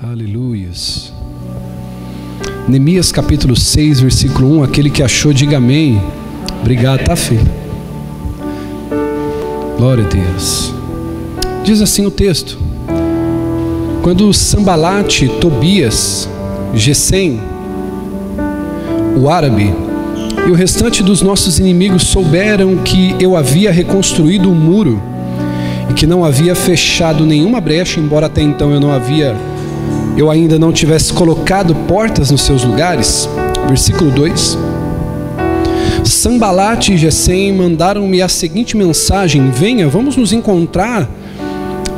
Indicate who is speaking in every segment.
Speaker 1: Aleluias. Neemias capítulo 6, versículo 1. Aquele que achou, diga amém. Obrigado, tá, filho? Glória a Deus. Diz assim o texto: quando Sambalate, Tobias, Gesem, o árabe, e o restante dos nossos inimigos souberam que eu havia reconstruído o muro e que não havia fechado nenhuma brecha, embora até então eu ainda não tivesse colocado portas nos seus lugares. Versículo 2: Sambalate e Gesem mandaram-me a seguinte mensagem: venha, vamos nos encontrar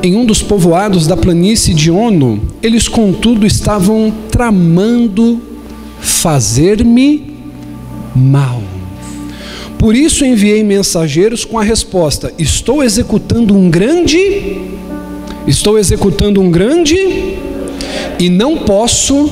Speaker 1: em um dos povoados da planície de Ono. Eles, contudo, estavam tramando fazer-me mal. Por isso enviei mensageiros com a resposta: estou executando um grande e não posso.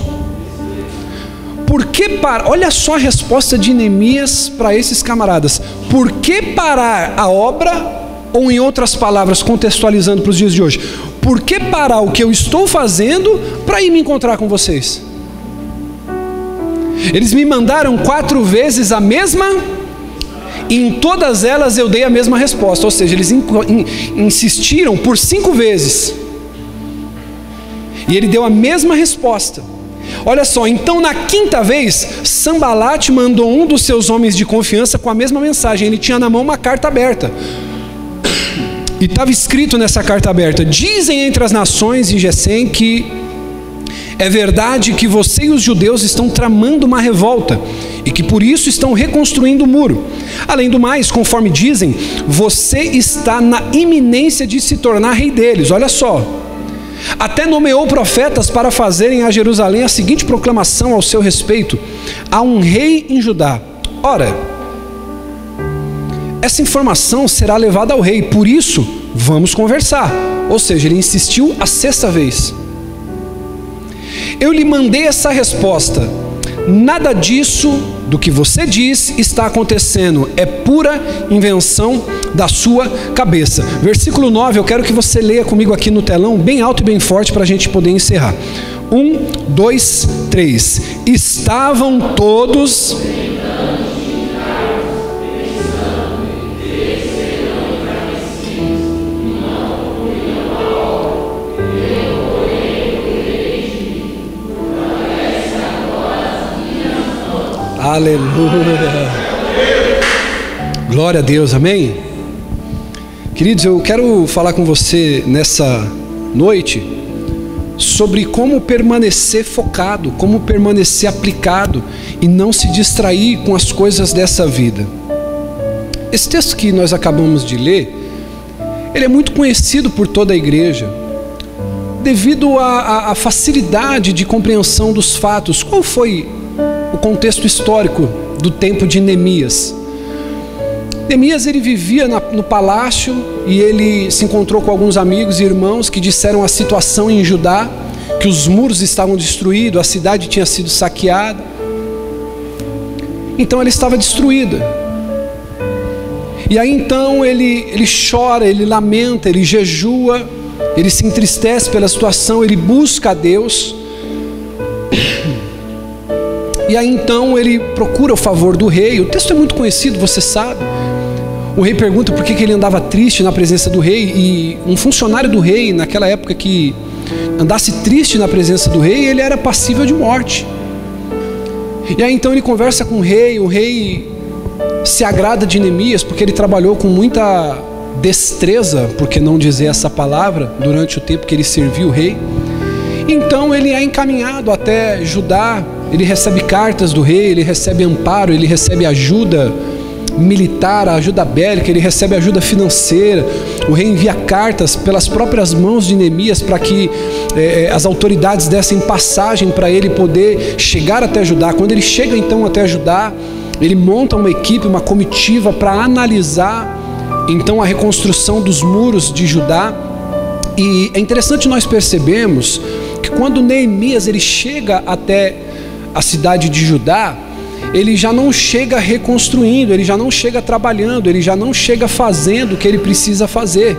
Speaker 1: Por que parar? Olha só a resposta de Neemias para esses camaradas: por que parar a obra? Ou, em outras palavras, contextualizando para os dias de hoje, por que parar o que eu estou fazendo para ir me encontrar com vocês? Eles me mandaram 4 vezes a mesma, e em todas elas eu dei a mesma resposta. Ou seja, eles insistiram por 5 vezes, e ele deu a mesma resposta. Olha só, então na 5ª vez, Sambalate mandou um dos seus homens de confiança com a mesma mensagem. Ele tinha na mão uma carta aberta, e estava escrito nessa carta aberta: dizem entre as nações em Gesem que é verdade que você e os judeus estão tramando uma revolta e que por isso estão reconstruindo o muro. Além do mais, conforme dizem, você está na iminência de se tornar rei deles. Olha só, até nomeou profetas para fazerem a Jerusalém a seguinte proclamação ao seu respeito: há um rei em Judá. Ora, essa informação será levada ao rei, por isso vamos conversar. Ou seja, ele insistiu a 6ª vez. Eu lhe mandei essa resposta: nada disso do que você diz está acontecendo, é pura invenção da sua cabeça. Versículo 9, eu quero que você leia comigo aqui no telão, bem alto e bem forte, para a gente poder encerrar. 1, 2, 3. Estavam todos... Aleluia, glória a Deus, amém? Queridos, eu quero falar com você nessa noite sobre como permanecer focado, como permanecer aplicado e não se distrair com as coisas dessa vida. Esse texto que nós acabamos de ler, ele é muito conhecido por toda a igreja, devido à facilidade de compreensão dos fatos. Qual foi o contexto histórico do tempo de Neemias? Neemias, ele vivia no palácio e ele se encontrou com alguns amigos e irmãos que disseram a situação em Judá, que os muros estavam destruídos, a cidade tinha sido saqueada, então ela estava destruída. E aí então ele chora, ele lamenta, ele jejua, ele se entristece pela situação, ele busca a Deus. E aí então ele procura o favor do rei. O texto é muito conhecido, você sabe. O rei pergunta por que ele andava triste na presença do rei. E um funcionário do rei, naquela época, que andasse triste na presença do rei, ele era passível de morte. E aí então ele conversa com o rei se agrada de Neemias, porque ele trabalhou com muita destreza, por que não dizer essa palavra, durante o tempo que ele serviu o rei. Então ele é encaminhado até Judá. Ele recebe cartas do rei, ele recebe amparo, ele recebe ajuda militar, ajuda bélica, ele recebe ajuda financeira. O rei envia cartas pelas próprias mãos de Neemias para que as autoridades dessem passagem para ele poder chegar até Judá. Quando ele chega então até Judá, ele monta uma equipe, uma comitiva para analisar então a reconstrução dos muros de Judá. E é interessante nós percebermos que quando Neemias ele chega até a cidade de Judá, ele já não chega reconstruindo, ele já não chega trabalhando, ele já não chega fazendo o que ele precisa fazer.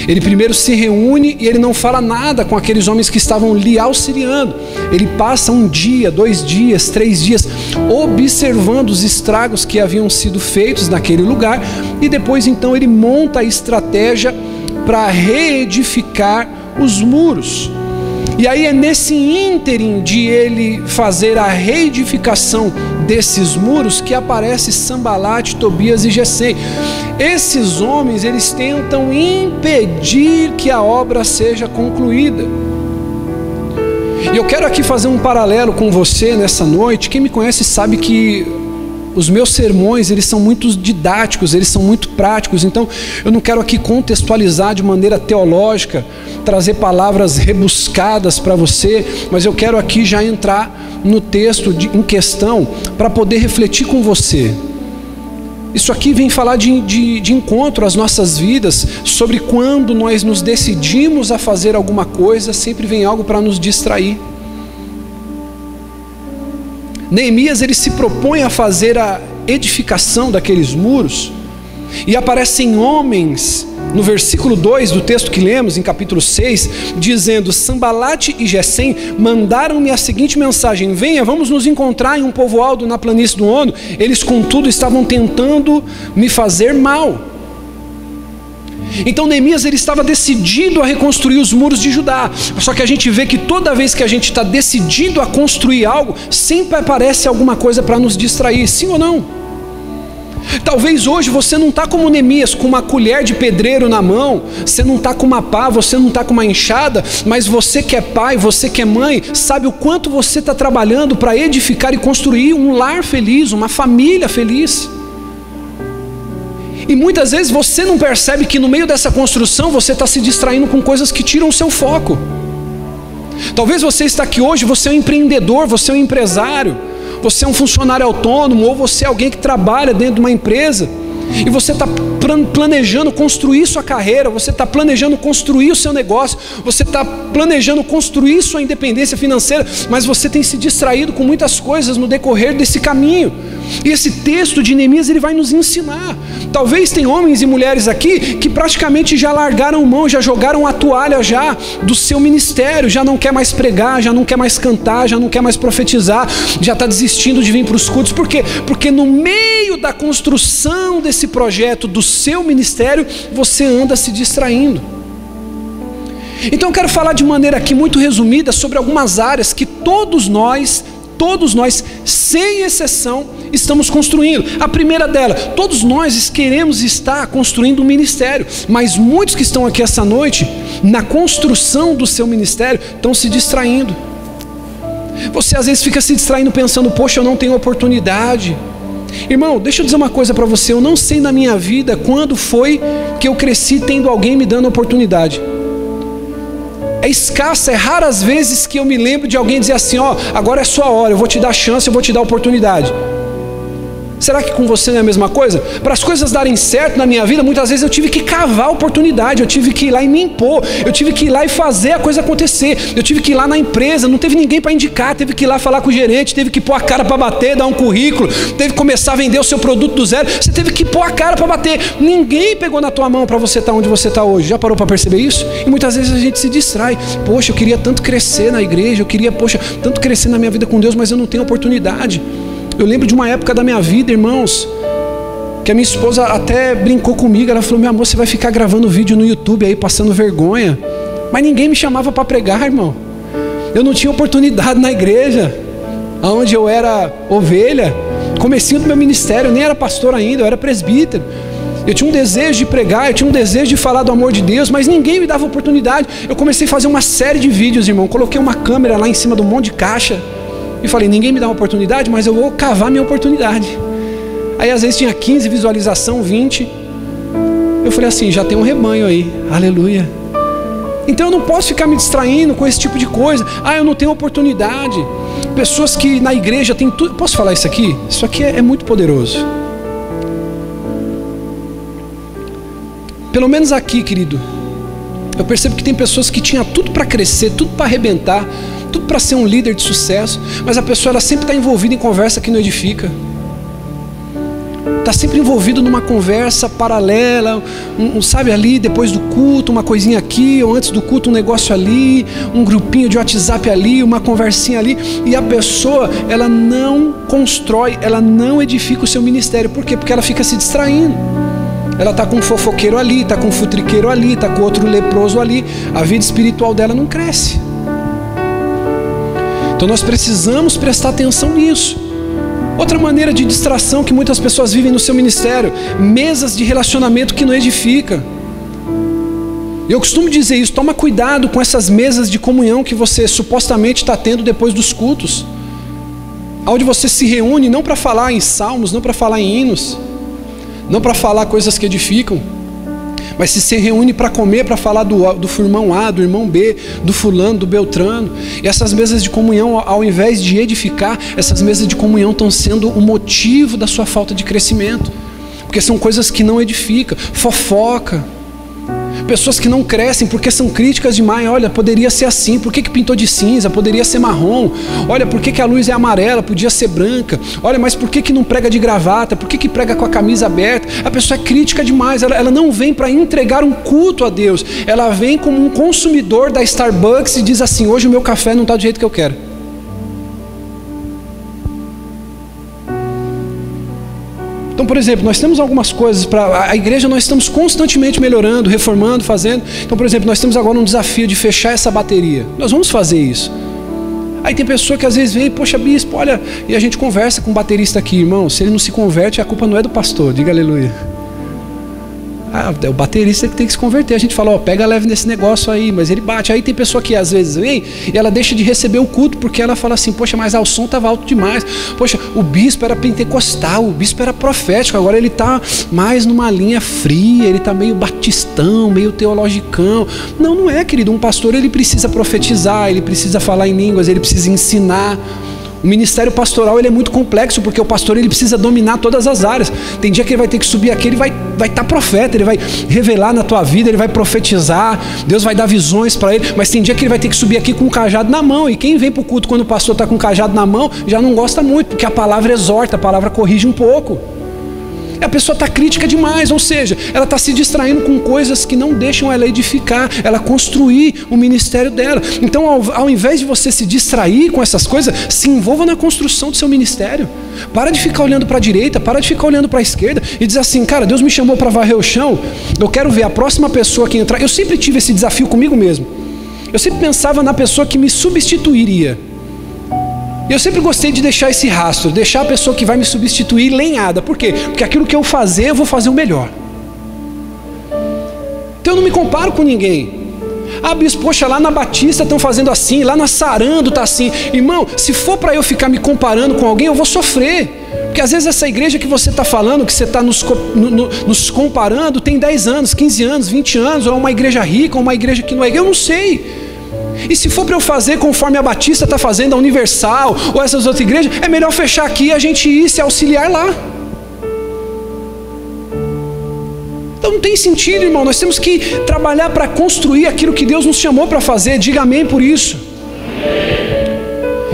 Speaker 1: Ele primeiro se reúne e ele não fala nada com aqueles homens que estavam lhe auxiliando. Ele passa 1 dia, 2 dias, 3 dias, observando os estragos que haviam sido feitos naquele lugar, e depois então ele monta a estratégia para reedificar os muros. E aí é nesse ínterim de ele fazer a reedificação desses muros que aparece Sambalate, Tobias e Gesem. Esses homens, eles tentam impedir que a obra seja concluída. E eu quero aqui fazer um paralelo com você nessa noite. Quem me conhece sabe que os meus sermões, eles são muito didáticos, eles são muito práticos. Então eu não quero aqui contextualizar de maneira teológica, trazer palavras rebuscadas para você, mas eu quero aqui já entrar no texto em questão para poder refletir com você. Isso aqui vem falar de encontro às nossas vidas, sobre quando nós nos decidimos a fazer alguma coisa, sempre vem algo para nos distrair. Neemias, ele se propõe a fazer a edificação daqueles muros, e aparecem homens, no versículo 2 do texto que lemos, em capítulo 6, dizendo: Sambalate e Gesem mandaram-me a seguinte mensagem: venha, vamos nos encontrar em um povoado na planície do Ono. Eles, contudo, estavam tentando me fazer mal. Então Neemias, ele estava decidido a reconstruir os muros de Judá. Só que a gente vê que toda vez que a gente está decidido a construir algo, sempre aparece alguma coisa para nos distrair, sim ou não? Talvez hoje você não está como Neemias, com uma colher de pedreiro na mão, você não está com uma pá, você não está com uma enxada, mas você que é pai, você que é mãe, sabe o quanto você está trabalhando para edificar e construir um lar feliz, uma família feliz. E muitas vezes você não percebe que no meio dessa construção você está se distraindo com coisas que tiram o seu foco. Talvez você está aqui hoje, você é um empreendedor, você é um empresário, você é um funcionário autônomo, ou você é alguém que trabalha dentro de uma empresa, e você está planejando construir sua carreira, você está planejando construir o seu negócio, você está planejando construir sua independência financeira, mas você tem se distraído com muitas coisas no decorrer desse caminho. E esse texto de Neemias, ele vai nos ensinar. Talvez tem homens e mulheres aqui que praticamente já largaram mão, já jogaram a toalha já do seu ministério, já não quer mais pregar, já não quer mais cantar, já não quer mais profetizar, já está desistindo de vir para os cultos. Por quê? Porque no meio da construção desse projeto do seu ministério, você anda se distraindo. Então eu quero falar de maneira aqui muito resumida sobre algumas áreas que todos nós, sem exceção, estamos construindo. A primeira dela, todos nós queremos estar construindo um ministério, mas muitos que estão aqui essa noite, na construção do seu ministério, estão se distraindo. Você às vezes fica se distraindo pensando: poxa, eu não tenho oportunidade. Irmão, deixa eu dizer uma coisa para você. Eu não sei na minha vida quando foi que eu cresci tendo alguém me dando oportunidade. É escassa, é raras vezes que eu me lembro de alguém dizer assim: ó, agora é sua hora, eu vou te dar chance, eu vou te dar oportunidade. Será que com você não é a mesma coisa? Para as coisas darem certo na minha vida, muitas vezes eu tive que cavar a oportunidade, eu tive que ir lá e me impor, eu tive que ir lá e fazer a coisa acontecer, eu tive que ir lá na empresa, não teve ninguém para indicar, teve que ir lá falar com o gerente, teve que pôr a cara para bater, dar um currículo, teve que começar a vender o seu produto do zero, você teve que pôr a cara para bater. Ninguém pegou na tua mão para você estar onde você está hoje. Já parou para perceber isso? E muitas vezes a gente se distrai: poxa, eu queria tanto crescer na igreja, eu queria, poxa, tanto crescer na minha vida com Deus, mas eu não tenho oportunidade. Eu lembro de uma época da minha vida, irmãos, que a minha esposa até brincou comigo. Ela falou: meu amor, você vai ficar gravando vídeo no YouTube aí, passando vergonha. Mas ninguém me chamava para pregar, irmão. Eu não tinha oportunidade na igreja, onde eu era ovelha, comecinho do meu ministério, eu nem era pastor ainda, eu era presbítero. Eu tinha um desejo de pregar, eu tinha um desejo de falar do amor de Deus, mas ninguém me dava oportunidade. Eu comecei a fazer uma série de vídeos, irmão. Coloquei uma câmera lá em cima de um monte de caixa e falei: ninguém me dá uma oportunidade, mas eu vou cavar minha oportunidade. Aí às vezes tinha 15 visualização, 20. Eu falei assim: já tem um rebanho aí, aleluia. Então eu não posso ficar me distraindo com esse tipo de coisa. Ah, eu não tenho oportunidade. Pessoas que na igreja tem tudo. Posso falar isso aqui? Isso aqui é muito poderoso. Pelo menos aqui, querido, eu percebo que tem pessoas que tinham tudo para crescer, tudo para arrebentar, tudo para ser um líder de sucesso, mas a pessoa ela sempre está envolvida em conversa que não edifica. está sempre envolvido numa conversa paralela, sabe, ali depois do culto, uma coisinha aqui, ou antes do culto um negócio ali, um grupinho de WhatsApp ali, uma conversinha ali, e a pessoa, ela não constrói, ela não edifica o seu ministério. Por quê? Porque ela fica se distraindo. Ela está com um fofoqueiro ali, está com um futriqueiro ali, está com outro leproso ali, a vida espiritual dela não cresce. Então nós precisamos prestar atenção nisso. Outra maneira de distração que muitas pessoas vivem no seu ministério: mesas de relacionamento que não edifica. Eu costumo dizer isso: toma cuidado com essas mesas de comunhão que você supostamente está tendo depois dos cultos, onde você se reúne não para falar em salmos, não para falar em hinos, não para falar coisas que edificam, mas se reúne para comer, para falar do irmão A, do irmão B, do fulano, do beltrano. E essas mesas de comunhão, ao invés de edificar, essas mesas de comunhão estão sendo o motivo da sua falta de crescimento, porque são coisas que não edificam. Fofoca, pessoas que não crescem porque são críticas demais. Olha, poderia ser assim, por que pintou de cinza? Poderia ser marrom. Olha, por que a luz é amarela? Podia ser branca. Olha, mas por que não prega de gravata? Por que prega com a camisa aberta? A pessoa é crítica demais. Ela não vem para entregar um culto a Deus. Ela vem como um consumidor da Starbucks e diz assim: hoje o meu café não está do jeito que eu quero. Então, por exemplo, nós temos algumas coisas para a igreja, nós estamos constantemente melhorando, reformando, fazendo. Então, por exemplo, nós temos agora um desafio de fechar essa bateria. Nós vamos fazer isso. Aí tem pessoa que às vezes vem: poxa, bispo, olha, e a gente conversa com o baterista aqui, irmão, se ele não se converte, a culpa não é do pastor, diga aleluia. É o baterista que tem que se converter. A gente fala: ó, pega leve nesse negócio aí, mas ele bate. Aí tem pessoa que às vezes vem e ela deixa de receber o culto porque ela fala assim: poxa, mas o som estava alto demais. Poxa, o bispo era pentecostal, o bispo era profético, agora ele está mais numa linha fria, ele está meio batistão, meio teologicão. Não, não é, querido. Um pastor, ele precisa profetizar, ele precisa falar em línguas, ele precisa ensinar. O ministério pastoral, ele é muito complexo, porque o pastor, ele precisa dominar todas as áreas. Tem dia que ele vai ter que subir aqui, ele vai estar profeta, ele vai revelar na tua vida, ele vai profetizar, Deus vai dar visões para ele, mas tem dia que ele vai ter que subir aqui com um cajado na mão, e quem vem para o culto quando o pastor está com um cajado na mão, já não gosta muito, porque a palavra exorta, a palavra corrige um pouco. A pessoa está crítica demais, ou seja, ela está se distraindo com coisas que não deixam ela edificar, ela construir o ministério dela. Então, ao invés de você se distrair com essas coisas, se envolva na construção do seu ministério. Para de ficar olhando para a direita, para de ficar olhando para a esquerda e dizer assim: cara, Deus me chamou para varrer o chão, eu quero ver a próxima pessoa que entrar. Eu sempre tive esse desafio comigo mesmo. Eu sempre pensava na pessoa que me substituiria. Eu sempre gostei de deixar esse rastro, deixar a pessoa que vai me substituir lenhada. Por quê? Porque aquilo que eu fazer, eu vou fazer o melhor. Então eu não me comparo com ninguém. Ah, bispo, poxa, lá na Batista estão fazendo assim, lá na Sarando está assim. Irmão, se for para eu ficar me comparando com alguém, eu vou sofrer. Porque às vezes essa igreja que você está falando, que você está nos comparando, tem 10 anos, 15 anos, 20 anos, ou é uma igreja rica, ou uma igreja que não é. Eu não sei. E se for para eu fazer conforme a Batista está fazendo, a Universal, ou essas outras igrejas, é melhor fechar aqui e a gente ir se auxiliar lá. Então não tem sentido, irmão. Nós temos que trabalhar para construir aquilo que Deus nos chamou para fazer. Diga amém por isso.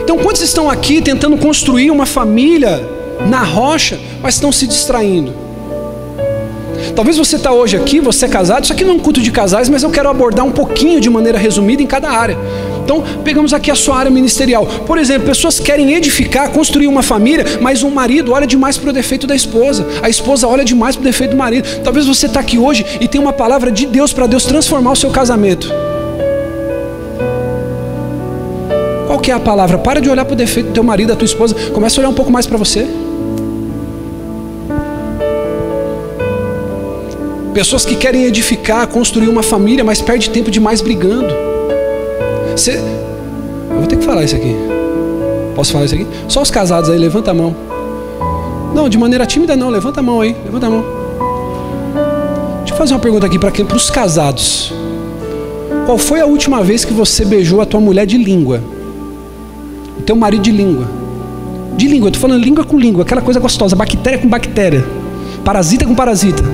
Speaker 1: Então quantos estão aqui tentando construir uma família na rocha, mas estão se distraindo? Talvez você está hoje aqui, você é casado. Isso aqui não é um culto de casais, mas eu quero abordar um pouquinho de maneira resumida em cada área. Então pegamos aqui a sua área ministerial. Por exemplo, pessoas querem edificar, construir uma família, mas o marido olha demais para o defeito da esposa, a esposa olha demais para o defeito do marido. Talvez você está aqui hoje e tem uma palavra de Deus para Deus transformar o seu casamento. Qual que é a palavra? Para de olhar para o defeito do teu marido, da tua esposa, começa a olhar um pouco mais para você. Pessoas que querem edificar, construir uma família, mas perde tempo demais brigando. Eu vou ter que falar isso aqui. Posso falar isso aqui? Só os casados aí, levanta a mão. Não, de maneira tímida não, levanta a mão aí, levanta a mão. Deixa eu fazer uma pergunta aqui para os casados. Qual foi a última vez que você beijou a tua mulher de língua? O teu marido de língua? De língua, eu estou falando língua com língua, aquela coisa gostosa, bactéria com bactéria, parasita com parasita.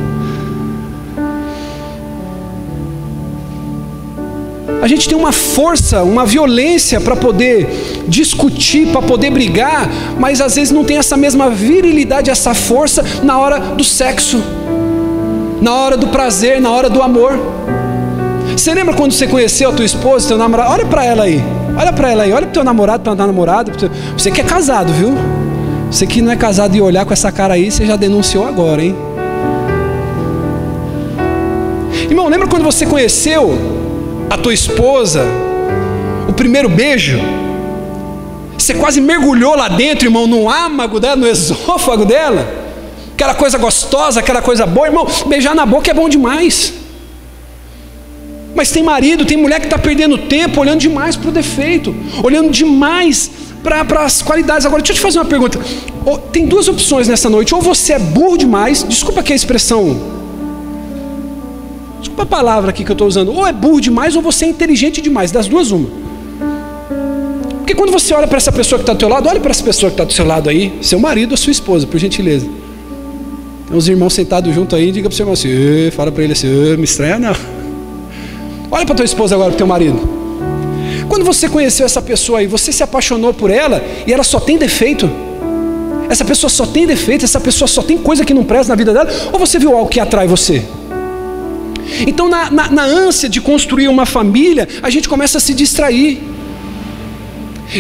Speaker 1: A gente tem uma força, uma violência para poder discutir, para poder brigar, mas às vezes não tem essa mesma virilidade, essa força na hora do sexo, na hora do prazer, na hora do amor. Você lembra quando você conheceu a tua esposa, teu namorado? Olha para ela aí, olha para ela aí, olha para o teu namorado, para a tua namorada. Você que é casado, viu? Você que não é casado e olhar com essa cara aí, você já denunciou agora, hein? Irmão, lembra quando você conheceu a tua esposa, o primeiro beijo? Você quase mergulhou lá dentro, irmão, no âmago dela, no esôfago dela. Aquela coisa gostosa, aquela coisa boa. Irmão, beijar na boca é bom demais. Mas tem marido, tem mulher que está perdendo tempo olhando demais para o defeito, olhando demais para as qualidades. Agora, deixa eu te fazer uma pergunta. Tem duas opções nessa noite. Ou você é burro demais, desculpa aqui a expressão, desculpa a palavra aqui que eu estou usando. Ou é burro demais, ou você é inteligente demais. Das duas, uma. Porque quando você olha para essa pessoa que está do teu lado, olha para essa pessoa que está do seu lado aí, seu marido ou sua esposa, por gentileza. Tem uns irmãos sentados junto aí, diga para o seu irmão assim, fala para ele assim, me estranha não. Olha para tua esposa agora, para teu marido. Quando você conheceu essa pessoa aí, você se apaixonou por ela e ela só tem defeito? Essa pessoa só tem defeito, essa pessoa só tem coisa que não presta na vida dela? Ou você viu algo que atrai você? Então na ânsia de construir uma família, a gente começa a se distrair.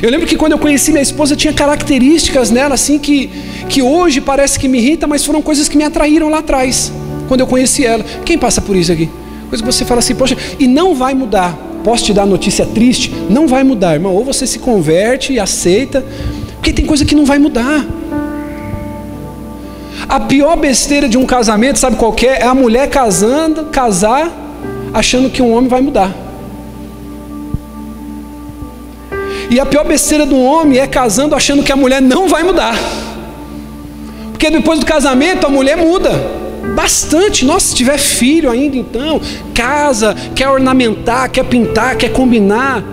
Speaker 1: Eu lembro que quando eu conheci minha esposa, tinha características nela assim que hoje parece que me irrita, mas foram coisas que me atraíram lá atrás, quando eu conheci ela. Quem passa por isso aqui? Coisa que você fala assim, poxa, e não vai mudar. Posso te dar notícia triste? Não vai mudar, irmão. Ou você se converte e aceita, porque tem coisa que não vai mudar. A pior besteira de um casamento, sabe qual que é? É a mulher casar, achando que um homem vai mudar. E a pior besteira do homem é casando achando que a mulher não vai mudar. Porque depois do casamento a mulher muda bastante. Nossa, se tiver filho ainda, então casa, quer ornamentar, quer pintar, quer combinar,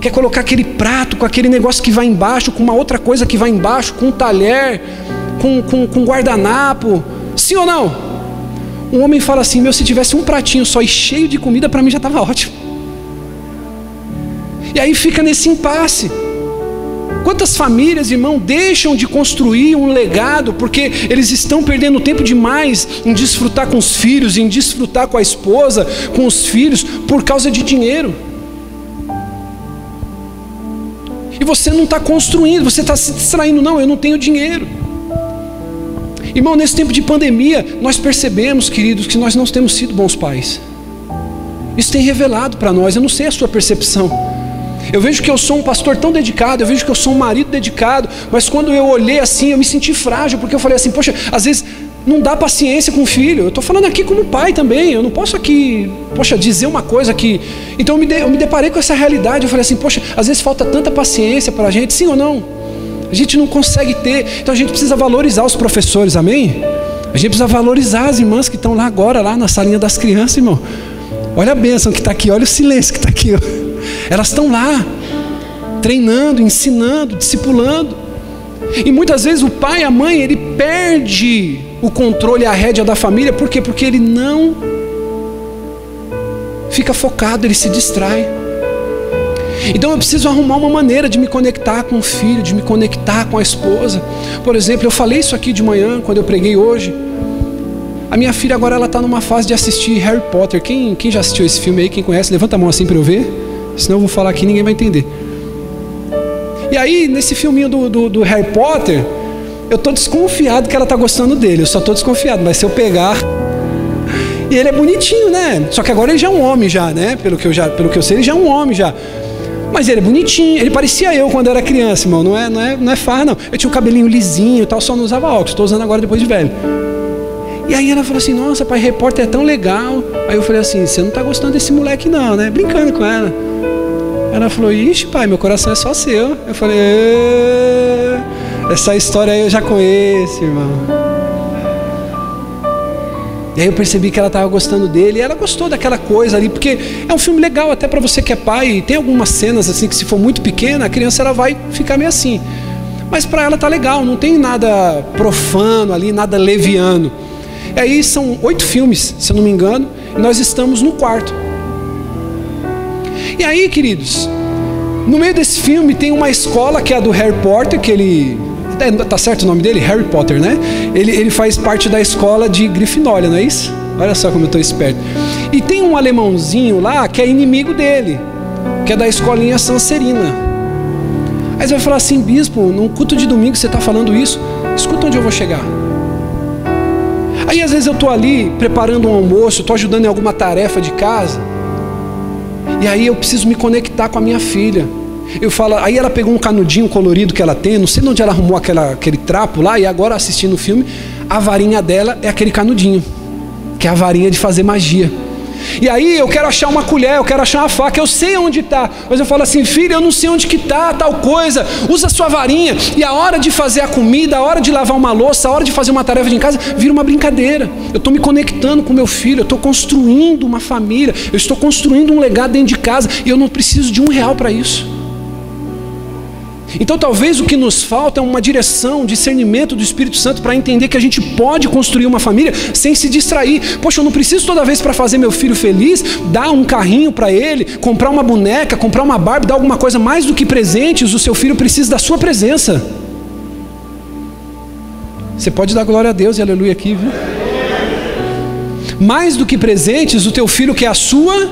Speaker 1: quer colocar aquele prato com aquele negócio que vai embaixo, com uma outra coisa que vai embaixo, com um talher, com guardanapo. Sim ou não? Um homem fala assim, se tivesse um pratinho só e cheio de comida, para mim já estava ótimo. E aí fica nesse impasse. Quantas famílias, irmão, deixam de construir um legado porque eles estão perdendo tempo demais em desfrutar com os filhos, em desfrutar com a esposa, com os filhos, por causa de dinheiro. E você não está construindo, você está se distraindo. Não, eu não tenho dinheiro. Irmão, nesse tempo de pandemia, nós percebemos, queridos, que nós não temos sido bons pais. Isso tem revelado para nós, eu não sei a sua percepção. Eu vejo que eu sou um pastor tão dedicado, eu vejo que eu sou um marido dedicado, mas quando eu olhei assim, eu me senti frágil, porque eu falei assim, poxa, às vezes não dá paciência com o filho. Eu estou falando aqui como pai também, eu não posso aqui, poxa, dizer uma coisa que... Então eu me deparei com essa realidade, eu falei assim, poxa, às vezes falta tanta paciência para a gente, sim ou não? A gente não consegue ter, então a gente precisa valorizar os professores, amém? A gente precisa valorizar as irmãs que estão lá agora, lá na salinha das crianças, irmão. Olha a bênção que está aqui, olha o silêncio que está aqui, ó. Elas estão lá, treinando, ensinando, discipulando. E muitas vezes o pai e a mãe, ele perde o controle e a rédea da família. Por quê? Porque ele não fica focado, ele se distrai. Então eu preciso arrumar uma maneira de me conectar com o filho, de me conectar com a esposa. Por exemplo, eu falei isso aqui de manhã, quando eu preguei hoje. A minha filha agora ela está numa fase de assistir Harry Potter. Quem já assistiu esse filme aí? Quem conhece? Levanta a mão assim para eu ver. Senão eu vou falar aqui e ninguém vai entender. E aí, nesse filminho do Harry Potter, eu estou desconfiado que ela está gostando dele. Eu só estou desconfiado, mas se eu pegar... E ele é bonitinho, né? Só que agora ele já é um homem já, né? Pelo que eu sei, ele já é um homem já. Mas ele é bonitinho. Ele parecia eu quando era criança, irmão. Não é farra, não. Eu tinha um cabelinho lisinho e tal, só não usava óculos. Estou usando agora depois de velho. E aí ela falou assim, nossa, pai, Harry Potter é tão legal. Aí eu falei assim, você não está gostando desse moleque não, né? Brincando com ela. Ela falou, ixi, pai, meu coração é só seu. Eu falei, essa história aí eu já conheço, irmão. E aí eu percebi que ela estava gostando dele. E ela gostou daquela coisa ali, porque é um filme legal até para você que é pai. E tem algumas cenas assim que se for muito pequena, a criança ela vai ficar meio assim. Mas para ela tá legal, não tem nada profano ali, nada leviano. E aí são 8 filmes, se eu não me engano, e nós estamos no 4. E aí, queridos, no meio desse filme tem uma escola que é a do Harry Potter, que ele... Tá certo o nome dele? Harry Potter, né? Ele faz parte da escola de Grifinória, não é isso? Olha só como eu estou esperto. E tem um alemãozinho lá que é inimigo dele, que é da escolinha Sonserina. Aí você vai falar assim: bispo, num culto de domingo você está falando isso? Escuta onde eu vou chegar. Aí às vezes eu estou ali preparando um almoço, estou ajudando em alguma tarefa de casa, e aí eu preciso me conectar com a minha filha. Eu falo, aí ela pegou um canudinho colorido que ela tem, não sei de onde ela arrumou aquele trapo lá, e agora assistindo o filme, a varinha dela é aquele canudinho, que é a varinha de fazer magia. E aí eu quero achar uma colher, eu quero achar uma faca, eu sei onde está, mas eu falo assim: filha, eu não sei onde que está tal coisa, usa a sua varinha. E a hora de fazer a comida, a hora de lavar uma louça, a hora de fazer uma tarefa de casa, vira uma brincadeira. Eu estou me conectando com meu filho, eu estou construindo uma família, eu estou construindo um legado dentro de casa, e eu não preciso de R$1 para isso. Então talvez o que nos falta é uma direção, um discernimento do Espírito Santo para entender que a gente pode construir uma família sem se distrair. Poxa, eu não preciso toda vez para fazer meu filho feliz, dar um carrinho para ele, comprar uma boneca, comprar uma Barbie, dar alguma coisa mais do que presentes. O seu filho precisa da sua presença. Você pode dar glória a Deus e aleluia aqui, viu? Mais do que presentes, o teu filho quer a sua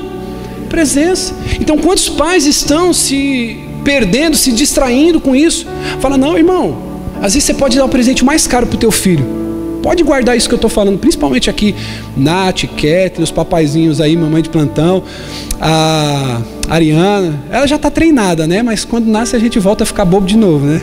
Speaker 1: presença. Então quantos pais estão se perdendo, se distraindo com isso? Fala: não, irmão, às vezes você pode dar o presente mais caro para o teu filho. Pode guardar isso que eu estou falando, principalmente aqui, Nath, Ketri, os papaizinhos aí, mamãe de plantão, a Ariana, ela já está treinada, né? Mas quando nasce a gente volta a ficar bobo de novo, né?